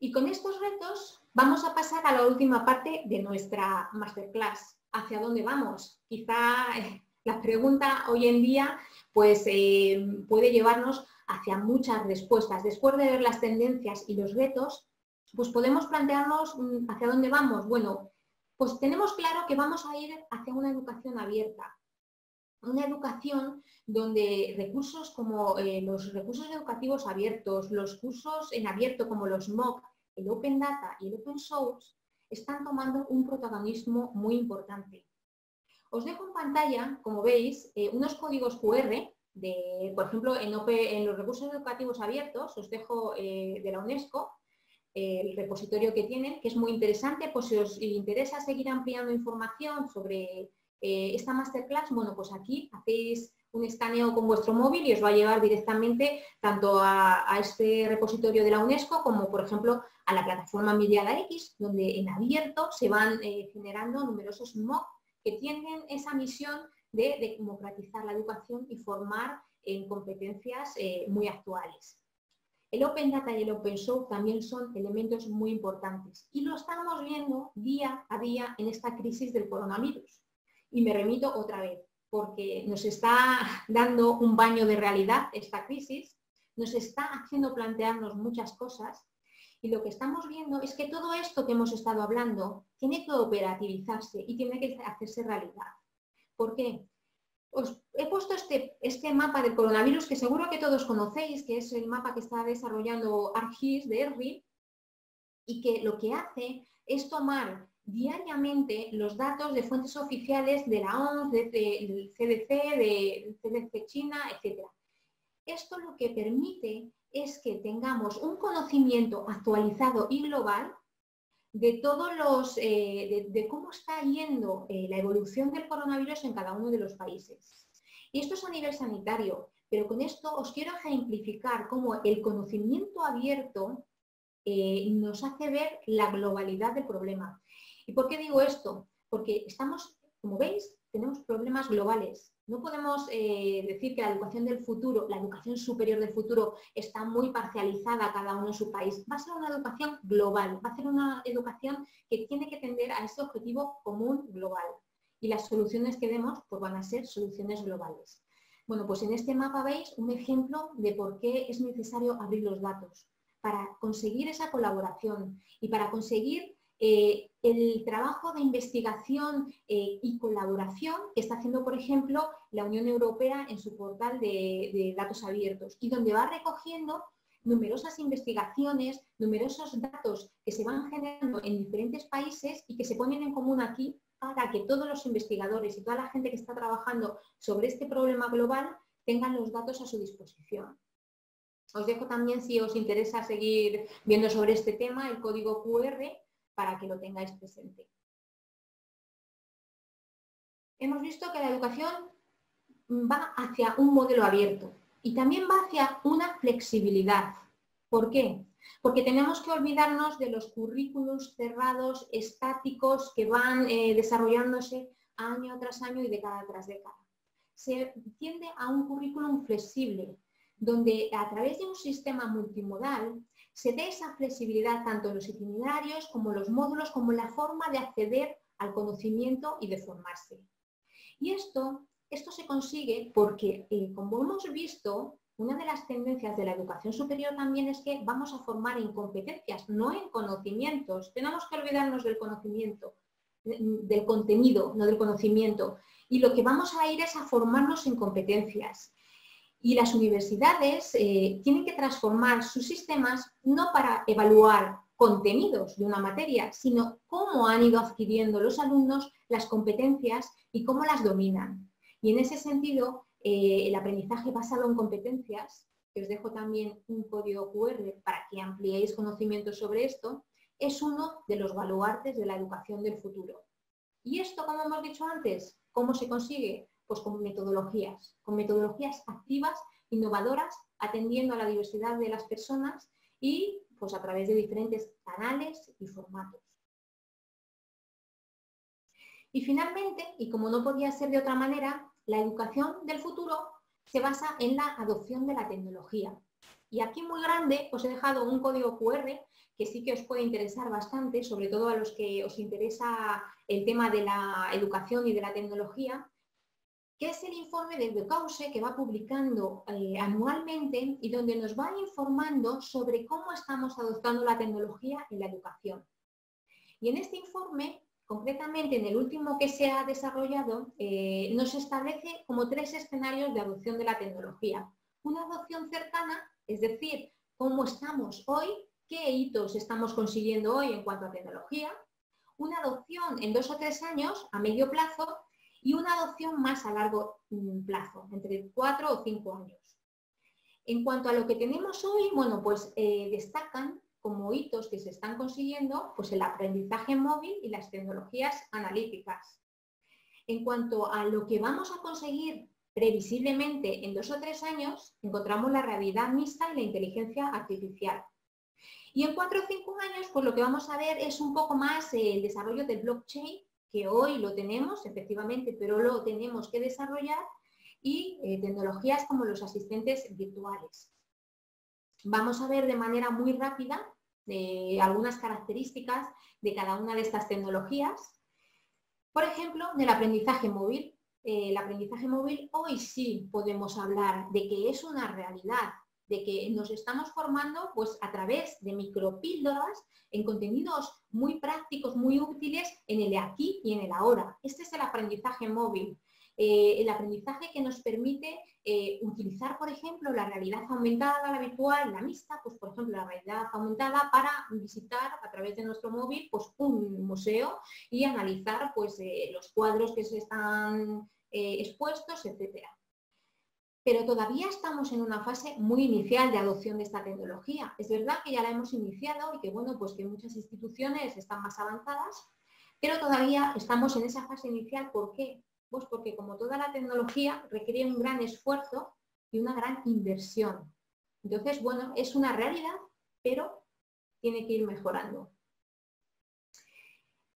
Y con estos retos vamos a pasar a la última parte de nuestra masterclass. ¿Hacia dónde vamos? Quizá la pregunta hoy en día pues, puede llevarnos hacia muchas respuestas. Después de ver las tendencias y los retos, pues podemos plantearnos hacia dónde vamos. Bueno, pues tenemos claro que vamos a ir hacia una educación abierta. Una educación donde recursos como los recursos educativos abiertos, los cursos en abierto como los MOOC, el Open Data y el Open Source están tomando un protagonismo muy importante. Os dejo en pantalla, como veis, unos códigos QR, por ejemplo, en los recursos educativos abiertos, os dejo de la UNESCO, el repositorio que tienen, que es muy interesante, pues si os interesa seguir ampliando información sobre esta masterclass, bueno, pues aquí hacéis un escaneo con vuestro móvil y os va a llevar directamente tanto a este repositorio de la UNESCO como, por ejemplo, a la plataforma Mediada X, donde en abierto se van generando numerosos MOOC que tienen esa misión de democratizar la educación y formar en competencias muy actuales. El Open Data y el Open Source también son elementos muy importantes y lo estamos viendo día a día en esta crisis del coronavirus. Y me remito otra vez, porque nos está dando un baño de realidad esta crisis, nos está haciendo plantearnos muchas cosas y lo que estamos viendo es que todo esto que hemos estado hablando tiene que operativizarse y tiene que hacerse realidad. ¿Por qué? Os he puesto este mapa del coronavirus que seguro que todos conocéis, que es el mapa que está desarrollando ArcGIS de ERRI y que lo que hace es tomar diariamente los datos de fuentes oficiales de la OMS, del CDC, del CDC China, etc. Esto lo que permite es que tengamos un conocimiento actualizado y global de todos de cómo está yendo la evolución del coronavirus en cada uno de los países. Y esto es a nivel sanitario, pero con esto os quiero ejemplificar cómo el conocimiento abierto nos hace ver la globalidad del problema. ¿Y por qué digo esto? Porque estamos, como veis, tenemos problemas globales. No podemos decir que la educación del futuro, la educación superior del futuro, está muy parcializada cada uno en su país. Va a ser una educación global, va a ser una educación que tiene que tender a ese objetivo común global. Y las soluciones que demos pues van a ser soluciones globales. Bueno, pues en este mapa veis un ejemplo de por qué es necesario abrir los datos, para conseguir esa colaboración y para conseguir el trabajo de investigación y colaboración que está haciendo, por ejemplo, la Unión Europea en su portal de datos abiertos y donde va recogiendo numerosas investigaciones, numerosos datos que se van generando en diferentes países y que se ponen en común aquí para que todos los investigadores y toda la gente que está trabajando sobre este problema global tengan los datos a su disposición. Os dejo también, si os interesa seguir viendo sobre este tema, el código QR para que lo tengáis presente. Hemos visto que la educación va hacia un modelo abierto y también va hacia una flexibilidad. ¿Por qué? Porque tenemos que olvidarnos de los currículos cerrados, estáticos, que van desarrollándose año tras año y década tras década. Se tiende a un currículum flexible, donde a través de un sistema multimodal se dé esa flexibilidad tanto en los itinerarios como en los módulos, como en la forma de acceder al conocimiento y de formarse. Y esto se consigue porque, como hemos visto, una de las tendencias de la educación superior también es que vamos a formar en competencias, no en conocimientos. Tenemos que olvidarnos del conocimiento, del contenido, no del conocimiento. Y lo que vamos a ir es a formarnos en competencias. Y las universidades tienen que transformar sus sistemas no para evaluar contenidos de una materia, sino cómo han ido adquiriendo los alumnos las competencias y cómo las dominan. Y en ese sentido, el aprendizaje basado en competencias, que os dejo también un código QR para que ampliéis conocimientos sobre esto, es uno de los baluartes de la educación del futuro. Y esto, como hemos dicho antes, ¿cómo se consigue? Pues con metodologías activas, innovadoras, atendiendo a la diversidad de las personas y pues a través de diferentes canales y formatos. Y finalmente, y como no podía ser de otra manera, la educación del futuro se basa en la adopción de la tecnología. Y aquí muy grande os he dejado un código QR que sí que os puede interesar bastante, sobre todo a los que os interesa el tema de la educación y de la tecnología, que es el informe del Bocuse que va publicando anualmente y donde nos va informando sobre cómo estamos adoptando la tecnología en la educación. Y en este informe, concretamente en el último que se ha desarrollado, nos establece como 3 escenarios de adopción de la tecnología. Una adopción cercana, es decir, cómo estamos hoy, qué hitos estamos consiguiendo hoy en cuanto a tecnología. Una adopción en 2 o 3 años, a medio plazo, y una adopción más a largo plazo, entre 4 o 5 años. En cuanto a lo que tenemos hoy, bueno, pues destacan como hitos que se están consiguiendo, pues el aprendizaje móvil y las tecnologías analíticas. En cuanto a lo que vamos a conseguir previsiblemente en 2 o 3 años, encontramos la realidad mixta y la inteligencia artificial. Y en 4 o 5 años, pues lo que vamos a ver es un poco más el desarrollo del blockchain, que hoy lo tenemos, efectivamente, pero lo tenemos que desarrollar, y tecnologías como los asistentes virtuales. Vamos a ver de manera muy rápida algunas características de cada una de estas tecnologías. Por ejemplo, del aprendizaje móvil. El aprendizaje móvil hoy sí podemos hablar de que es una realidad, de que nos estamos formando pues, a través de micropíldoras en contenidos muy prácticos, muy útiles en el aquí y en el ahora. Este es el aprendizaje móvil. El aprendizaje que nos permite utilizar, por ejemplo, la realidad aumentada, la virtual, la mixta, pues por ejemplo la realidad aumentada para visitar a través de nuestro móvil pues, un museo y analizar pues, los cuadros que se están expuestos, etcétera. Pero todavía estamos en una fase muy inicial de adopción de esta tecnología. Es verdad que ya la hemos iniciado y que, bueno, pues que muchas instituciones están más avanzadas, pero todavía estamos en esa fase inicial. ¿Por qué? Pues porque como toda la tecnología requiere un gran esfuerzo y una gran inversión. Entonces, bueno, es una realidad, pero tiene que ir mejorando.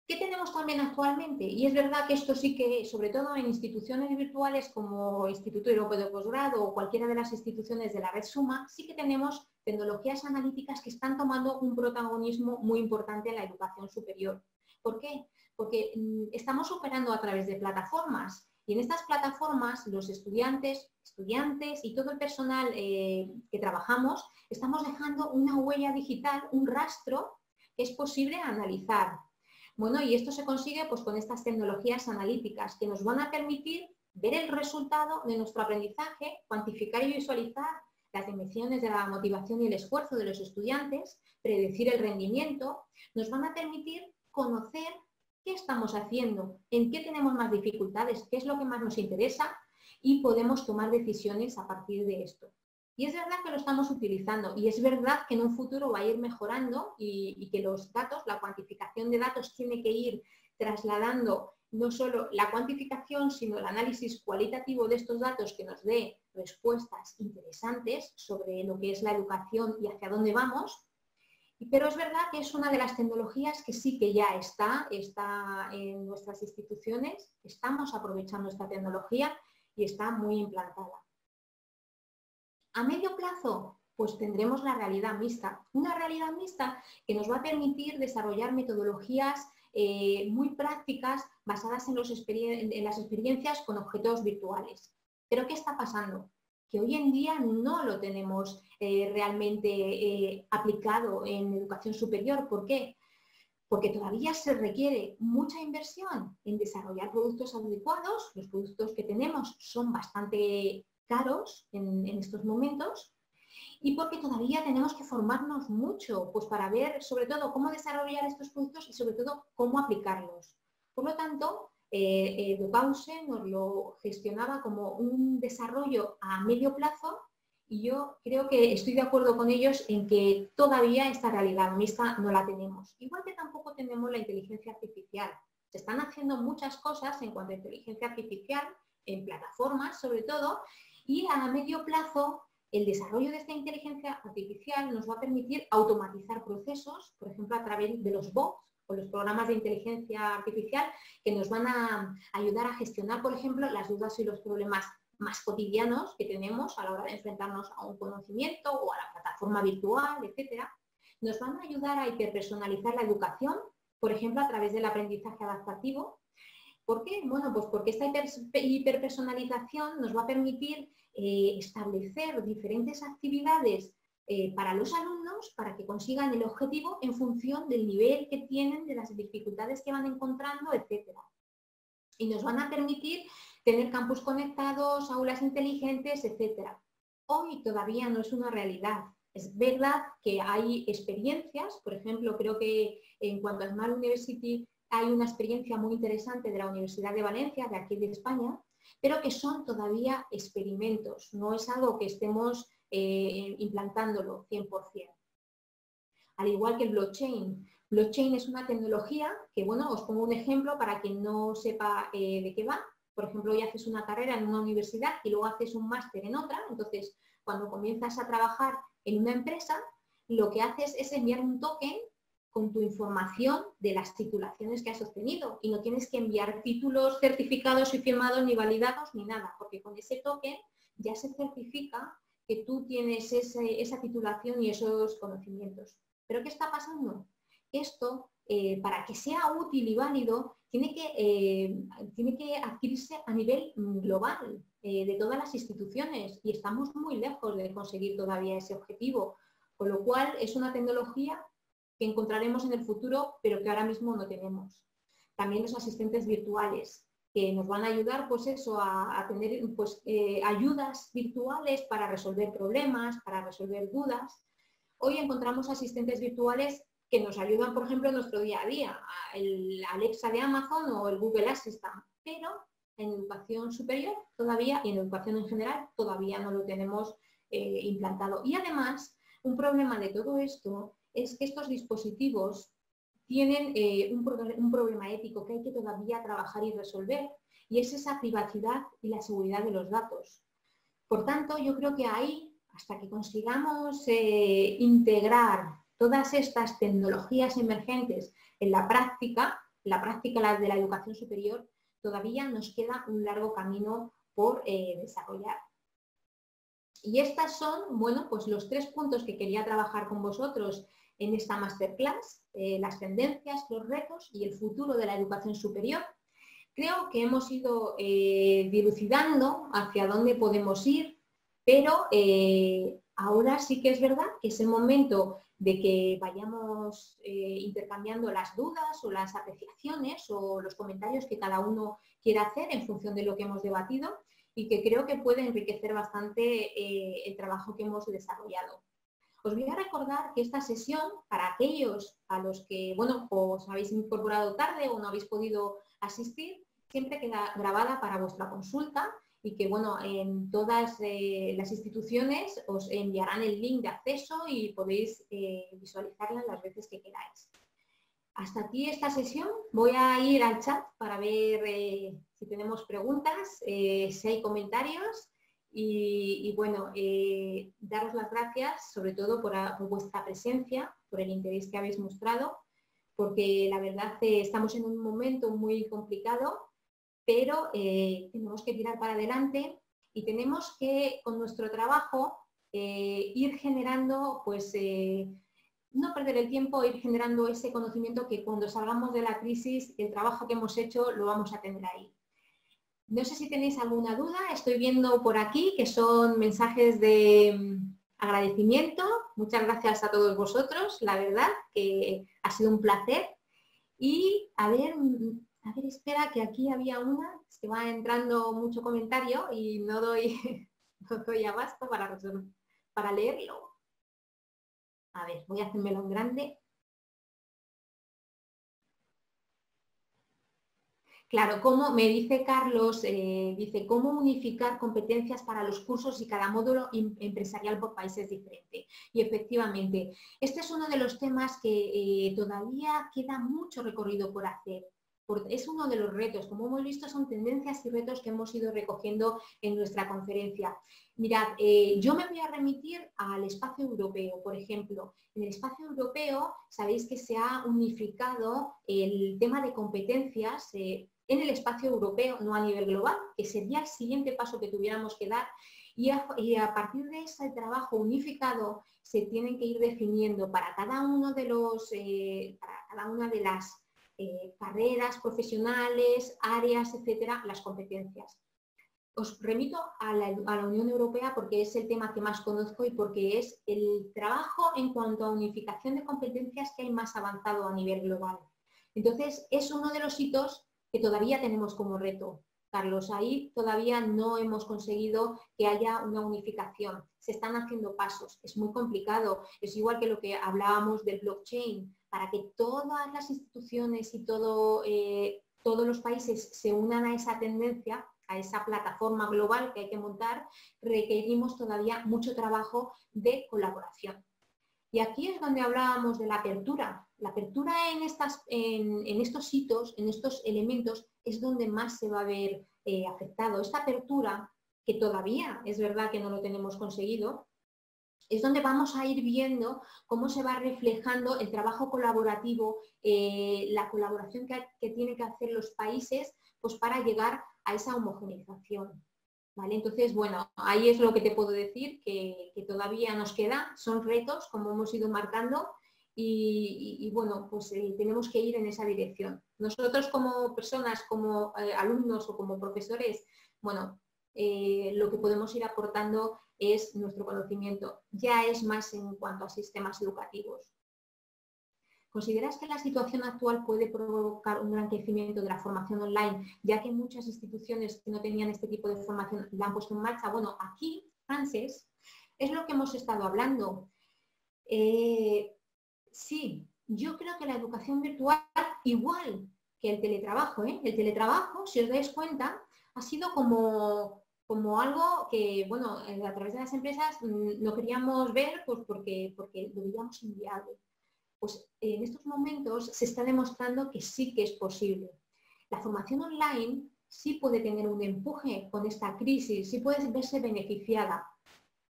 ¿Qué tenemos también actualmente? Y es verdad que esto sí que, sobre todo en instituciones virtuales como Instituto Europeo de Posgrado o cualquiera de las instituciones de la red Summa, sí que tenemos tecnologías analíticas que están tomando un protagonismo muy importante en la educación superior. ¿Por qué? Porque estamos operando a través de plataformas y en estas plataformas los estudiantes y todo el personal que trabajamos estamos dejando una huella digital, un rastro que es posible analizar. Bueno, y esto se consigue pues, con estas tecnologías analíticas que nos van a permitir ver el resultado de nuestro aprendizaje, cuantificar y visualizar las dimensiones de la motivación y el esfuerzo de los estudiantes, predecir el rendimiento, nos van a permitir conocer qué estamos haciendo, en qué tenemos más dificultades, qué es lo que más nos interesa y podemos tomar decisiones a partir de esto. Y es verdad que lo estamos utilizando y es verdad que en un futuro va a ir mejorando y que los datos, la cuantificación de datos tiene que ir trasladando no solo la cuantificación, sino el análisis cualitativo de estos datos que nos dé respuestas interesantes sobre lo que es la educación y hacia dónde vamos. Pero es verdad que es una de las tecnologías que sí que ya está en nuestras instituciones, estamos aprovechando esta tecnología y está muy implantada. A medio plazo, pues tendremos la realidad mixta. Una realidad mixta que nos va a permitir desarrollar metodologías muy prácticas basadas en las experiencias con objetos virtuales. ¿Pero qué está pasando? Que hoy en día no lo tenemos realmente aplicado en educación superior. ¿Por qué? Porque todavía se requiere mucha inversión en desarrollar productos adecuados. Los productos que tenemos son bastante caros en estos momentos y porque todavía tenemos que formarnos mucho pues para ver sobre todo cómo desarrollar estos productos y sobre todo cómo aplicarlos. Por lo tanto, Bocuse nos lo gestionaba como un desarrollo a medio plazo y yo creo que estoy de acuerdo con ellos en que todavía esta realidad mixta no la tenemos. Igual que tampoco tenemos la inteligencia artificial. Se están haciendo muchas cosas en cuanto a inteligencia artificial, en plataformas sobre todo, y a medio plazo el desarrollo de esta inteligencia artificial nos va a permitir automatizar procesos, por ejemplo, a través de los bots o los programas de inteligencia artificial que nos van a ayudar a gestionar, por ejemplo, las dudas y los problemas más cotidianos que tenemos a la hora de enfrentarnos a un conocimiento o a la plataforma virtual, etc. Nos van a ayudar a hiperpersonalizar la educación, por ejemplo, a través del aprendizaje adaptativo. ¿Por qué? Bueno, pues porque esta hiperpersonalización nos va a permitir establecer diferentes actividades para los alumnos para que consigan el objetivo en función del nivel que tienen, de las dificultades que van encontrando, etcétera. Y nos van a permitir tener campus conectados, aulas inteligentes, etcétera. Hoy todavía no es una realidad. Es verdad que hay experiencias, por ejemplo, creo que en cuanto a Smart University hay una experiencia muy interesante de la Universidad de Valencia, de aquí de España, pero que son todavía experimentos, no es algo que estemos implantándolo 100%. Al igual que el blockchain. Blockchain es una tecnología que, bueno, os pongo un ejemplo para quien no sepa de qué va. Por ejemplo, hoy haces una carrera en una universidad y luego haces un máster en otra, entonces cuando comienzas a trabajar en una empresa, lo que haces es enviar un token con tu información de las titulaciones que has obtenido y no tienes que enviar títulos certificados y firmados ni validados ni nada, porque con ese token ya se certifica que tú tienes esa titulación y esos conocimientos. ¿Pero qué está pasando? Esto, para que sea útil y válido, tiene que adquirirse a nivel global de todas las instituciones y estamos muy lejos de conseguir todavía ese objetivo, con lo cual es una tecnología que encontraremos en el futuro, pero que ahora mismo no tenemos. También los asistentes virtuales, que nos van a ayudar pues eso, a tener pues, ayudas virtuales para resolver problemas, para resolver dudas. Hoy encontramos asistentes virtuales que nos ayudan, por ejemplo, en nuestro día a día, el Alexa de Amazon o el Google Assistant, pero en educación superior todavía y en educación en general todavía no lo tenemos implantado. Y además, un problema de todo esto es que estos dispositivos tienen un problema ético que hay que todavía trabajar y resolver, y es esa privacidad y la seguridad de los datos. Por tanto, yo creo que ahí, hasta que consigamos integrar todas estas tecnologías emergentes en la práctica de la educación superior, todavía nos queda un largo camino por desarrollar. Y estas son, bueno, pues los 3 puntos que quería trabajar con vosotros en esta masterclass, las tendencias, los retos y el futuro de la educación superior. Creo que hemos ido dilucidando hacia dónde podemos ir, pero ahora sí que es verdad que es el momento de que vayamos intercambiando las dudas o las apreciaciones o los comentarios que cada uno quiera hacer en función de lo que hemos debatido y que creo que puede enriquecer bastante el trabajo que hemos desarrollado. Os voy a recordar que esta sesión, para aquellos a los que, bueno, os habéis incorporado tarde o no habéis podido asistir, siempre queda grabada para vuestra consulta y que, bueno, en todas las instituciones os enviarán el link de acceso y podéis visualizarla las veces que queráis. Hasta aquí esta sesión. Voy a ir al chat para ver si tenemos preguntas, si hay comentarios y bueno, daros las gracias sobre todo por vuestra presencia, por el interés que habéis mostrado, porque la verdad estamos en un momento muy complicado, pero tenemos que tirar para adelante y tenemos que, con nuestro trabajo, ir generando, pues, no perder el tiempo, ir generando ese conocimiento que cuando salgamos de la crisis, el trabajo que hemos hecho lo vamos a tener ahí. No sé si tenéis alguna duda, estoy viendo por aquí que son mensajes de agradecimiento. Muchas gracias a todos vosotros, la verdad que ha sido un placer. Y a ver, espera, que aquí había una, se va entrando mucho comentario y no doy, no doy abasto para leerlo. A ver, voy a hacérmelo en grande. Claro, como me dice Carlos, dice, ¿cómo unificar competencias para los cursos y cada módulo empresarial por países diferente? Y efectivamente, este es uno de los temas que todavía queda mucho recorrido por hacer. Es uno de los retos, como hemos visto, son tendencias y retos que hemos ido recogiendo en nuestra conferencia. Mirad, yo me voy a remitir al espacio europeo, por ejemplo. En el espacio europeo, sabéis que se ha unificado el tema de competencias en el espacio europeo, no a nivel global, que sería el siguiente paso que tuviéramos que dar. Y a partir de ese trabajo unificado se tienen que ir definiendo para cada uno de los, para cada una de las carreras profesionales, áreas, etcétera, las competencias. Os remito a la Unión Europea porque es el tema que más conozco y porque es el trabajo en cuanto a unificación de competencias que hay más avanzado a nivel global. Entonces, es uno de los hitos que todavía tenemos como reto, Carlos. Ahí todavía no hemos conseguido que haya una unificación. Se están haciendo pasos. Es muy complicado. Es igual que lo que hablábamos del blockchain. Para que todas las instituciones y todos los países se unan a esa tendencia, a esa plataforma global que hay que montar, requerimos todavía mucho trabajo de colaboración. Y aquí es donde hablábamos de la apertura. La apertura en estos hitos, en estos elementos, es donde más se va a ver afectado. Esta apertura, que todavía es verdad que no lo tenemos conseguido, es donde vamos a ir viendo cómo se va reflejando el trabajo colaborativo, la colaboración que tienen que hacer los países pues, para llegar a esa homogeneización. ¿Vale? Entonces, bueno, ahí es lo que te puedo decir, que todavía nos queda, son retos, como hemos ido marcando, y bueno, pues tenemos que ir en esa dirección. Nosotros como personas, como alumnos o como profesores, bueno, lo que podemos ir aportando es nuestro conocimiento. Ya es más en cuanto a sistemas educativos. ¿Consideras que la situación actual puede provocar un gran crecimiento de la formación online, ya que muchas instituciones que no tenían este tipo de formación la han puesto en marcha? Bueno, aquí, Frances, es lo que hemos estado hablando. Sí, yo creo que la educación virtual, igual que el teletrabajo, el teletrabajo, si os dais cuenta, ha sido como algo que, bueno, a través de las empresas no queríamos ver pues porque lo veíamos inviable. Pues en estos momentos se está demostrando que sí que es posible. La formación online sí puede tener un empuje con esta crisis, sí puede verse beneficiada,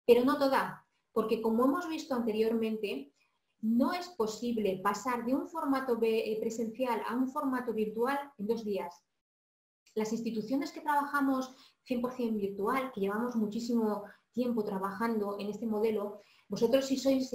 pero no toda, porque como hemos visto anteriormente, no es posible pasar de un formato presencial a un formato virtual en 2 días. Las instituciones que trabajamos 100% virtual, que llevamos muchísimo tiempo trabajando en este modelo, vosotros si sois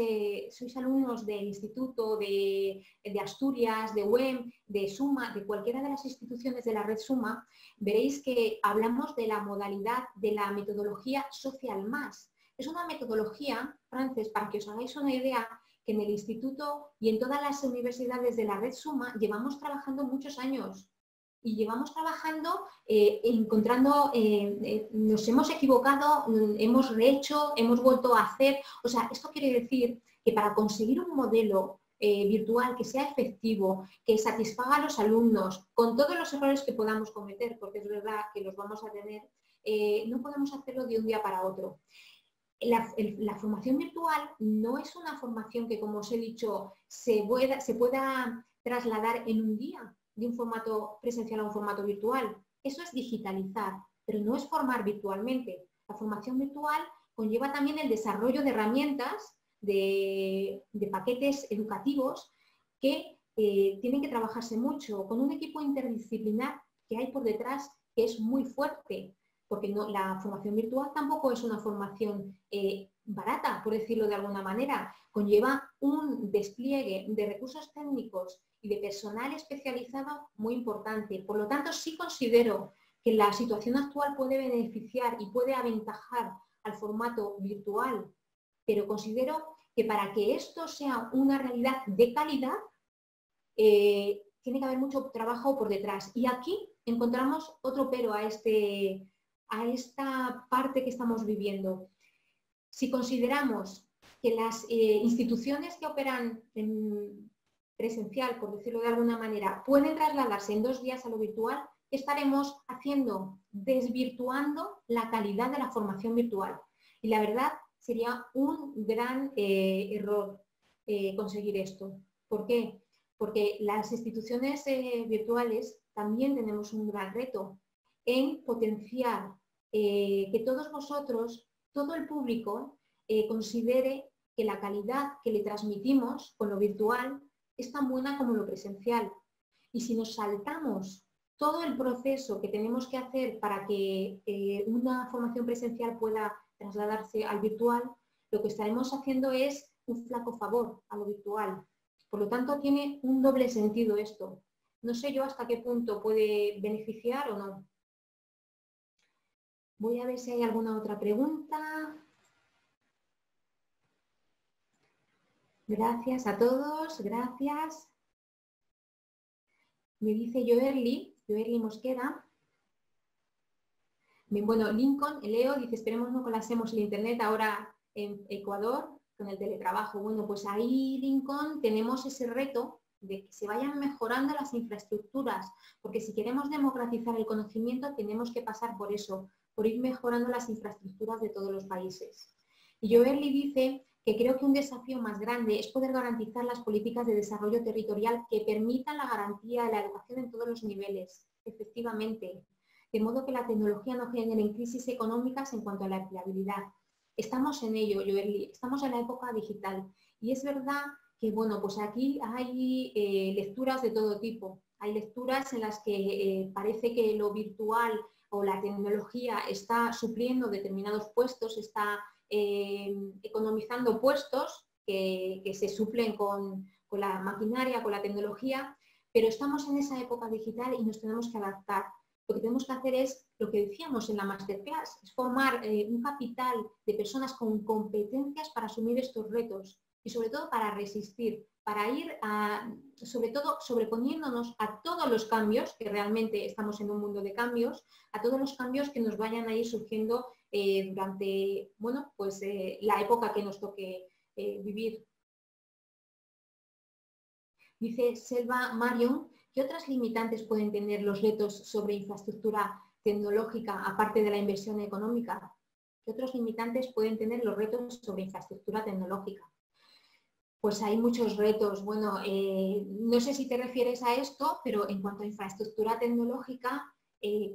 alumnos del Instituto de Asturias, de UEM, de SUMA, de cualquiera de las instituciones de la red SUMA, veréis que hablamos de la modalidad de la metodología Social Más. Es una metodología, Frances, para que os hagáis una idea, que en el instituto y en todas las universidades de la red SUMA llevamos trabajando muchos años. Y llevamos trabajando, encontrando, nos hemos equivocado, hemos rehecho, hemos vuelto a hacer. O sea, esto quiere decir que para conseguir un modelo virtual que sea efectivo, que satisfaga a los alumnos, con todos los errores que podamos cometer, porque es verdad que los vamos a tener, no podemos hacerlo de un día para otro. La formación virtual no es una formación que, como os he dicho, se pueda trasladar en un día de un formato presencial a un formato virtual. Eso es digitalizar, pero no es formar virtualmente. La formación virtual conlleva también el desarrollo de herramientas, de paquetes educativos que tienen que trabajarse mucho, con un equipo interdisciplinar que hay por detrás que es muy fuerte, porque la formación virtual tampoco es una formación barata, por decirlo de alguna manera. Conlleva un despliegue de recursos técnicos y de personal especializado muy importante. Por lo tanto, sí considero que la situación actual puede beneficiar y puede aventajar al formato virtual, pero considero que para que esto sea una realidad de calidad, tiene que haber mucho trabajo por detrás. Y aquí encontramos otro pero a esta parte que estamos viviendo. Si consideramos que las instituciones que operan en presencial, por decirlo de alguna manera, pueden trasladarse en 2 días a lo virtual, ¿qué estaremos haciendo? Desvirtuando la calidad de la formación virtual. Y la verdad sería un gran error conseguir esto. ¿Por qué? Porque las instituciones virtuales también tenemos un gran reto en potenciar que todos vosotros, todo el público, considere que la calidad que le transmitimos con lo virtual es tan buena como lo presencial. Y si nos saltamos todo el proceso que tenemos que hacer para que una formación presencial pueda trasladarse al virtual, lo que estaremos haciendo es un flaco favor a lo virtual. Por lo tanto, tiene un doble sentido esto. No sé yo hasta qué punto puede beneficiar o no. Voy a ver si hay alguna otra pregunta. Gracias a todos, gracias. Me dice Joerly Mosqueda. Bien, bueno, Lincoln, Leo, dice, esperemos no colapsemos el internet ahora en Ecuador con el teletrabajo. Bueno, pues ahí, Lincoln, tenemos ese reto de que se vayan mejorando las infraestructuras, porque si queremos democratizar el conocimiento tenemos que pasar por eso, por ir mejorando las infraestructuras de todos los países. Y Joerly dice que creo que un desafío más grande es poder garantizar las políticas de desarrollo territorial que permitan la garantía de la educación en todos los niveles. Efectivamente, de modo que la tecnología no genere crisis económicas en cuanto a la empleabilidad. Estamos en ello, Joerly, estamos en la época digital y es verdad que, bueno, pues aquí hay lecturas de todo tipo. Hay lecturas en las que parece que lo virtual o la tecnología está supliendo determinados puestos, está economizando puestos que se suplen con la maquinaria, con la tecnología, pero estamos en esa época digital y nos tenemos que adaptar. Lo que tenemos que hacer es, lo que decíamos en la masterclass, es formar un capital de personas con competencias para asumir estos retos y sobre todo para resistir, para ir sobre todo sobreponiéndonos a todos los cambios, que realmente estamos en un mundo de cambios, a todos los cambios que nos vayan a ir surgiendo durante, bueno, pues la época que nos toque vivir. Dice Selva Marion, ¿qué otras limitantes pueden tener los retos sobre infraestructura tecnológica aparte de la inversión económica? ¿Qué otros limitantes pueden tener los retos sobre infraestructura tecnológica? Pues hay muchos retos. Bueno, no sé si te refieres a esto, pero en cuanto a infraestructura tecnológica,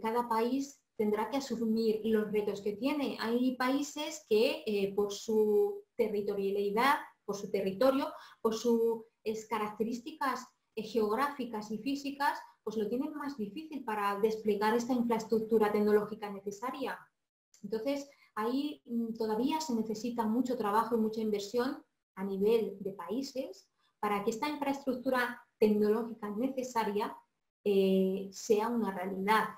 cada país tendrá que asumir los retos que tiene. Hay países que por su territorialidad, por su territorio, por sus características geográficas y físicas, pues lo tienen más difícil para desplegar esta infraestructura tecnológica necesaria. Entonces, ahí todavía se necesita mucho trabajo y mucha inversión a nivel de países para que esta infraestructura tecnológica necesaria sea una realidad.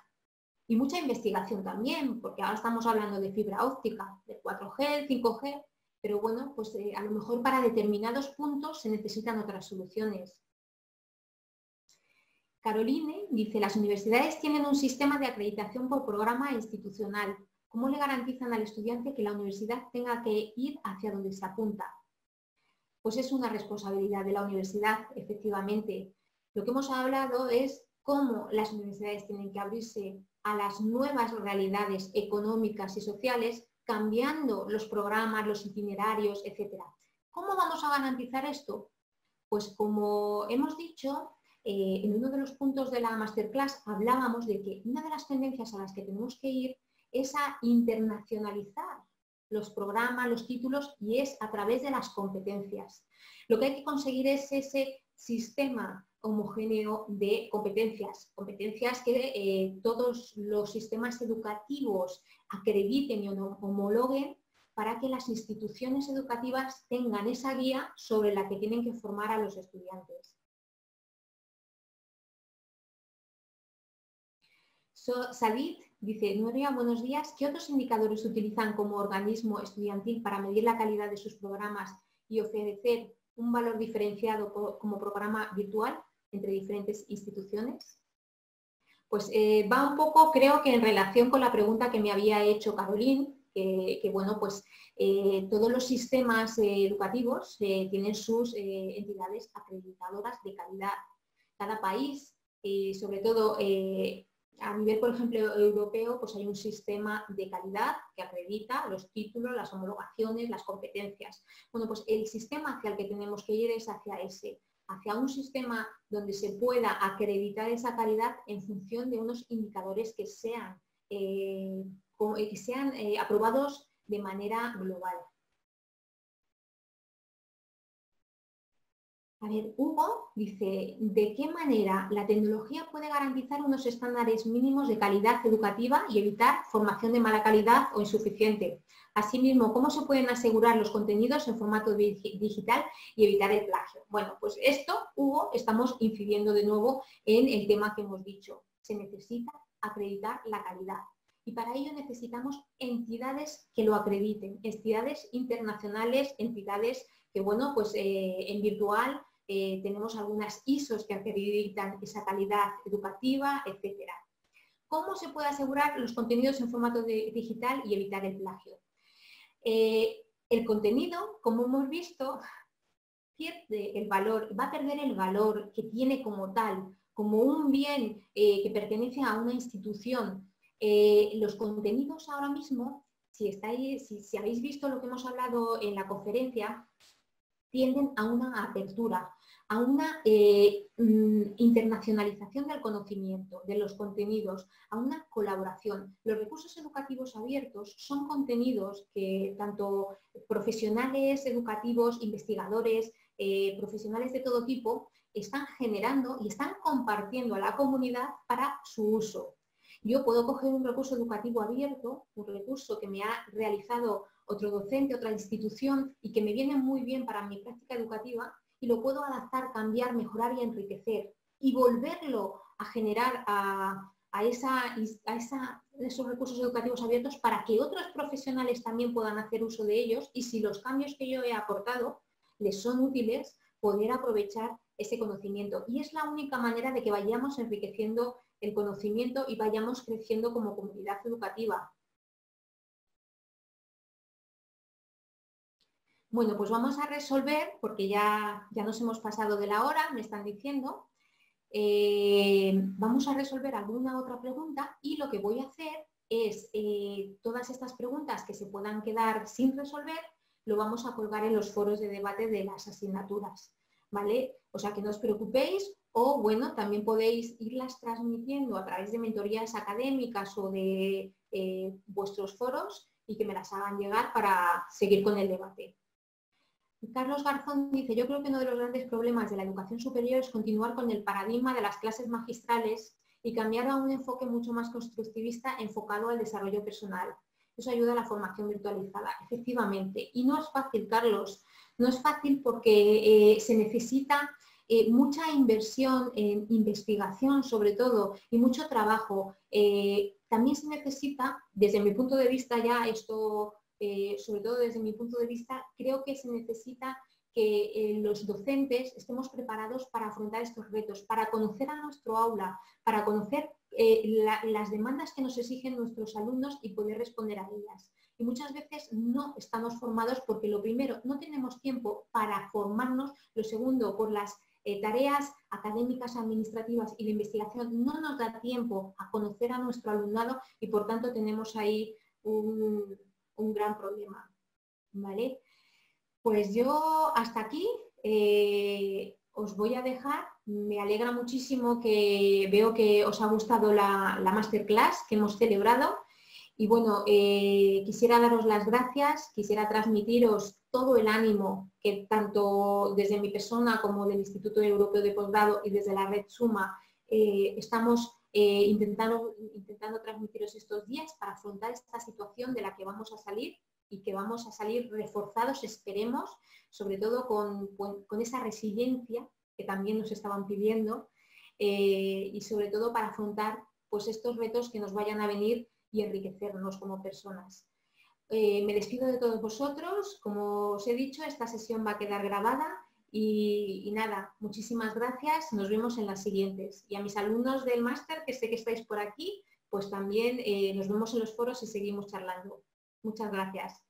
Y mucha investigación también, porque ahora estamos hablando de fibra óptica, de 4G, 5G, pero bueno, pues a lo mejor para determinados puntos se necesitan otras soluciones. Caroline dice, las universidades tienen un sistema de acreditación por programa institucional. ¿Cómo le garantizan al estudiante que la universidad tenga que ir hacia donde se apunta? Pues es una responsabilidad de la universidad, efectivamente. Lo que hemos hablado es cómo las universidades tienen que abrirse a las nuevas realidades económicas y sociales, cambiando los programas, los itinerarios, etc. ¿Cómo vamos a garantizar esto? Pues como hemos dicho, en uno de los puntos de la masterclass hablábamos de que una de las tendencias a las que tenemos que ir es a internacionalizar los programas, los títulos, y es a través de las competencias. Lo que hay que conseguir es ese sistema homogéneo de competencias, competencias que todos los sistemas educativos acrediten y homologuen para que las instituciones educativas tengan esa guía sobre la que tienen que formar a los estudiantes. Salit dice, Nuria, buenos días. ¿Qué otros indicadores utilizan como organismo estudiantil para medir la calidad de sus programas y ofrecer un valor diferenciado como programa virtual entre diferentes instituciones? Pues va un poco, creo que en relación con la pregunta que me había hecho Caroline, que bueno, pues todos los sistemas educativos tienen sus entidades acreditadoras de calidad. Cada país, sobre todo a nivel, por ejemplo, europeo, pues hay un sistema de calidad que acredita los títulos, las homologaciones, las competencias. Bueno, pues el sistema hacia el que tenemos que ir es hacia un sistema donde se pueda acreditar esa calidad en función de unos indicadores que sean aprobados de manera global. A ver, Hugo dice, ¿de qué manera la tecnología puede garantizar unos estándares mínimos de calidad educativa y evitar formación de mala calidad o insuficiente? Asimismo, ¿cómo se pueden asegurar los contenidos en formato digital y evitar el plagio? Bueno, pues esto, Hugo, estamos incidiendo de nuevo en el tema que hemos dicho. Se necesita acreditar la calidad. Y para ello necesitamos entidades que lo acrediten, entidades internacionales, entidades que, bueno, pues en virtual tenemos algunas ISOs que acreditan esa calidad educativa, etcétera. ¿Cómo se puede asegurar los contenidos en formato digital y evitar el plagio? El contenido, como hemos visto, pierde el valor, va a perder el valor que tiene como tal, como un bien que pertenece a una institución. Los contenidos ahora mismo, si habéis visto lo que hemos hablado en la conferencia, tienden a una apertura, a una internacionalización del conocimiento, de los contenidos, a una colaboración. Los recursos educativos abiertos son contenidos que tanto profesionales educativos, investigadores, profesionales de todo tipo, están generando y están compartiendo a la comunidad para su uso. Yo puedo coger un recurso educativo abierto, un recurso que me ha realizado otro docente, otra institución y que me viene muy bien para mi práctica educativa y lo puedo adaptar, cambiar, mejorar y enriquecer y volverlo a generar a esos recursos educativos abiertos para que otros profesionales también puedan hacer uso de ellos y si los cambios que yo he aportado les son útiles, poder aprovechar ese conocimiento. Y es la única manera de que vayamos enriqueciendo el conocimiento y vayamos creciendo como comunidad educativa. Bueno, pues vamos a resolver, porque ya nos hemos pasado de la hora, me están diciendo. Vamos a resolver alguna otra pregunta y lo que voy a hacer es todas estas preguntas que se puedan quedar sin resolver, lo vamos a colgar en los foros de debate de las asignaturas, ¿vale? O sea, que no os preocupéis o, bueno, también podéis irlas transmitiendo a través de mentorías académicas o de vuestros foros y que me las hagan llegar para seguir con el debate. Carlos Garzón dice, yo creo que uno de los grandes problemas de la educación superior es continuar con el paradigma de las clases magistrales y cambiar a un enfoque mucho más constructivista enfocado al desarrollo personal. Eso ayuda a la formación virtualizada, efectivamente. Y no es fácil, Carlos, no es fácil porque se necesita mucha inversión en investigación, sobre todo, y mucho trabajo. También se necesita, desde mi punto de vista ya esto... sobre todo desde mi punto de vista, creo que se necesita que los docentes estemos preparados para afrontar estos retos, para conocer a nuestro aula, para conocer las demandas que nos exigen nuestros alumnos y poder responder a ellas. Y muchas veces no estamos formados porque lo primero, no tenemos tiempo para formarnos, lo segundo, por las tareas académicas, administrativas y de investigación no nos da tiempo a conocer a nuestro alumnado y por tanto tenemos ahí un gran problema, ¿vale? Pues yo hasta aquí os voy a dejar. Me alegra muchísimo que veo que os ha gustado la masterclass que hemos celebrado y bueno, quisiera daros las gracias, quisiera transmitiros todo el ánimo que tanto desde mi persona como del Instituto Europeo de Posgrado y desde la red Suma estamos intentando transmitiros estos días para afrontar esta situación de la que vamos a salir y que vamos a salir reforzados, esperemos, sobre todo con esa resiliencia que también nos estaban pidiendo y sobre todo para afrontar pues, estos retos que nos vayan a venir y enriquecernos como personas. Me despido de todos vosotros, como os he dicho, esta sesión va a quedar grabada. Y nada, muchísimas gracias, nos vemos en las siguientes. Y a mis alumnos del máster, que sé que estáis por aquí, pues también nos vemos en los foros y seguimos charlando. Muchas gracias.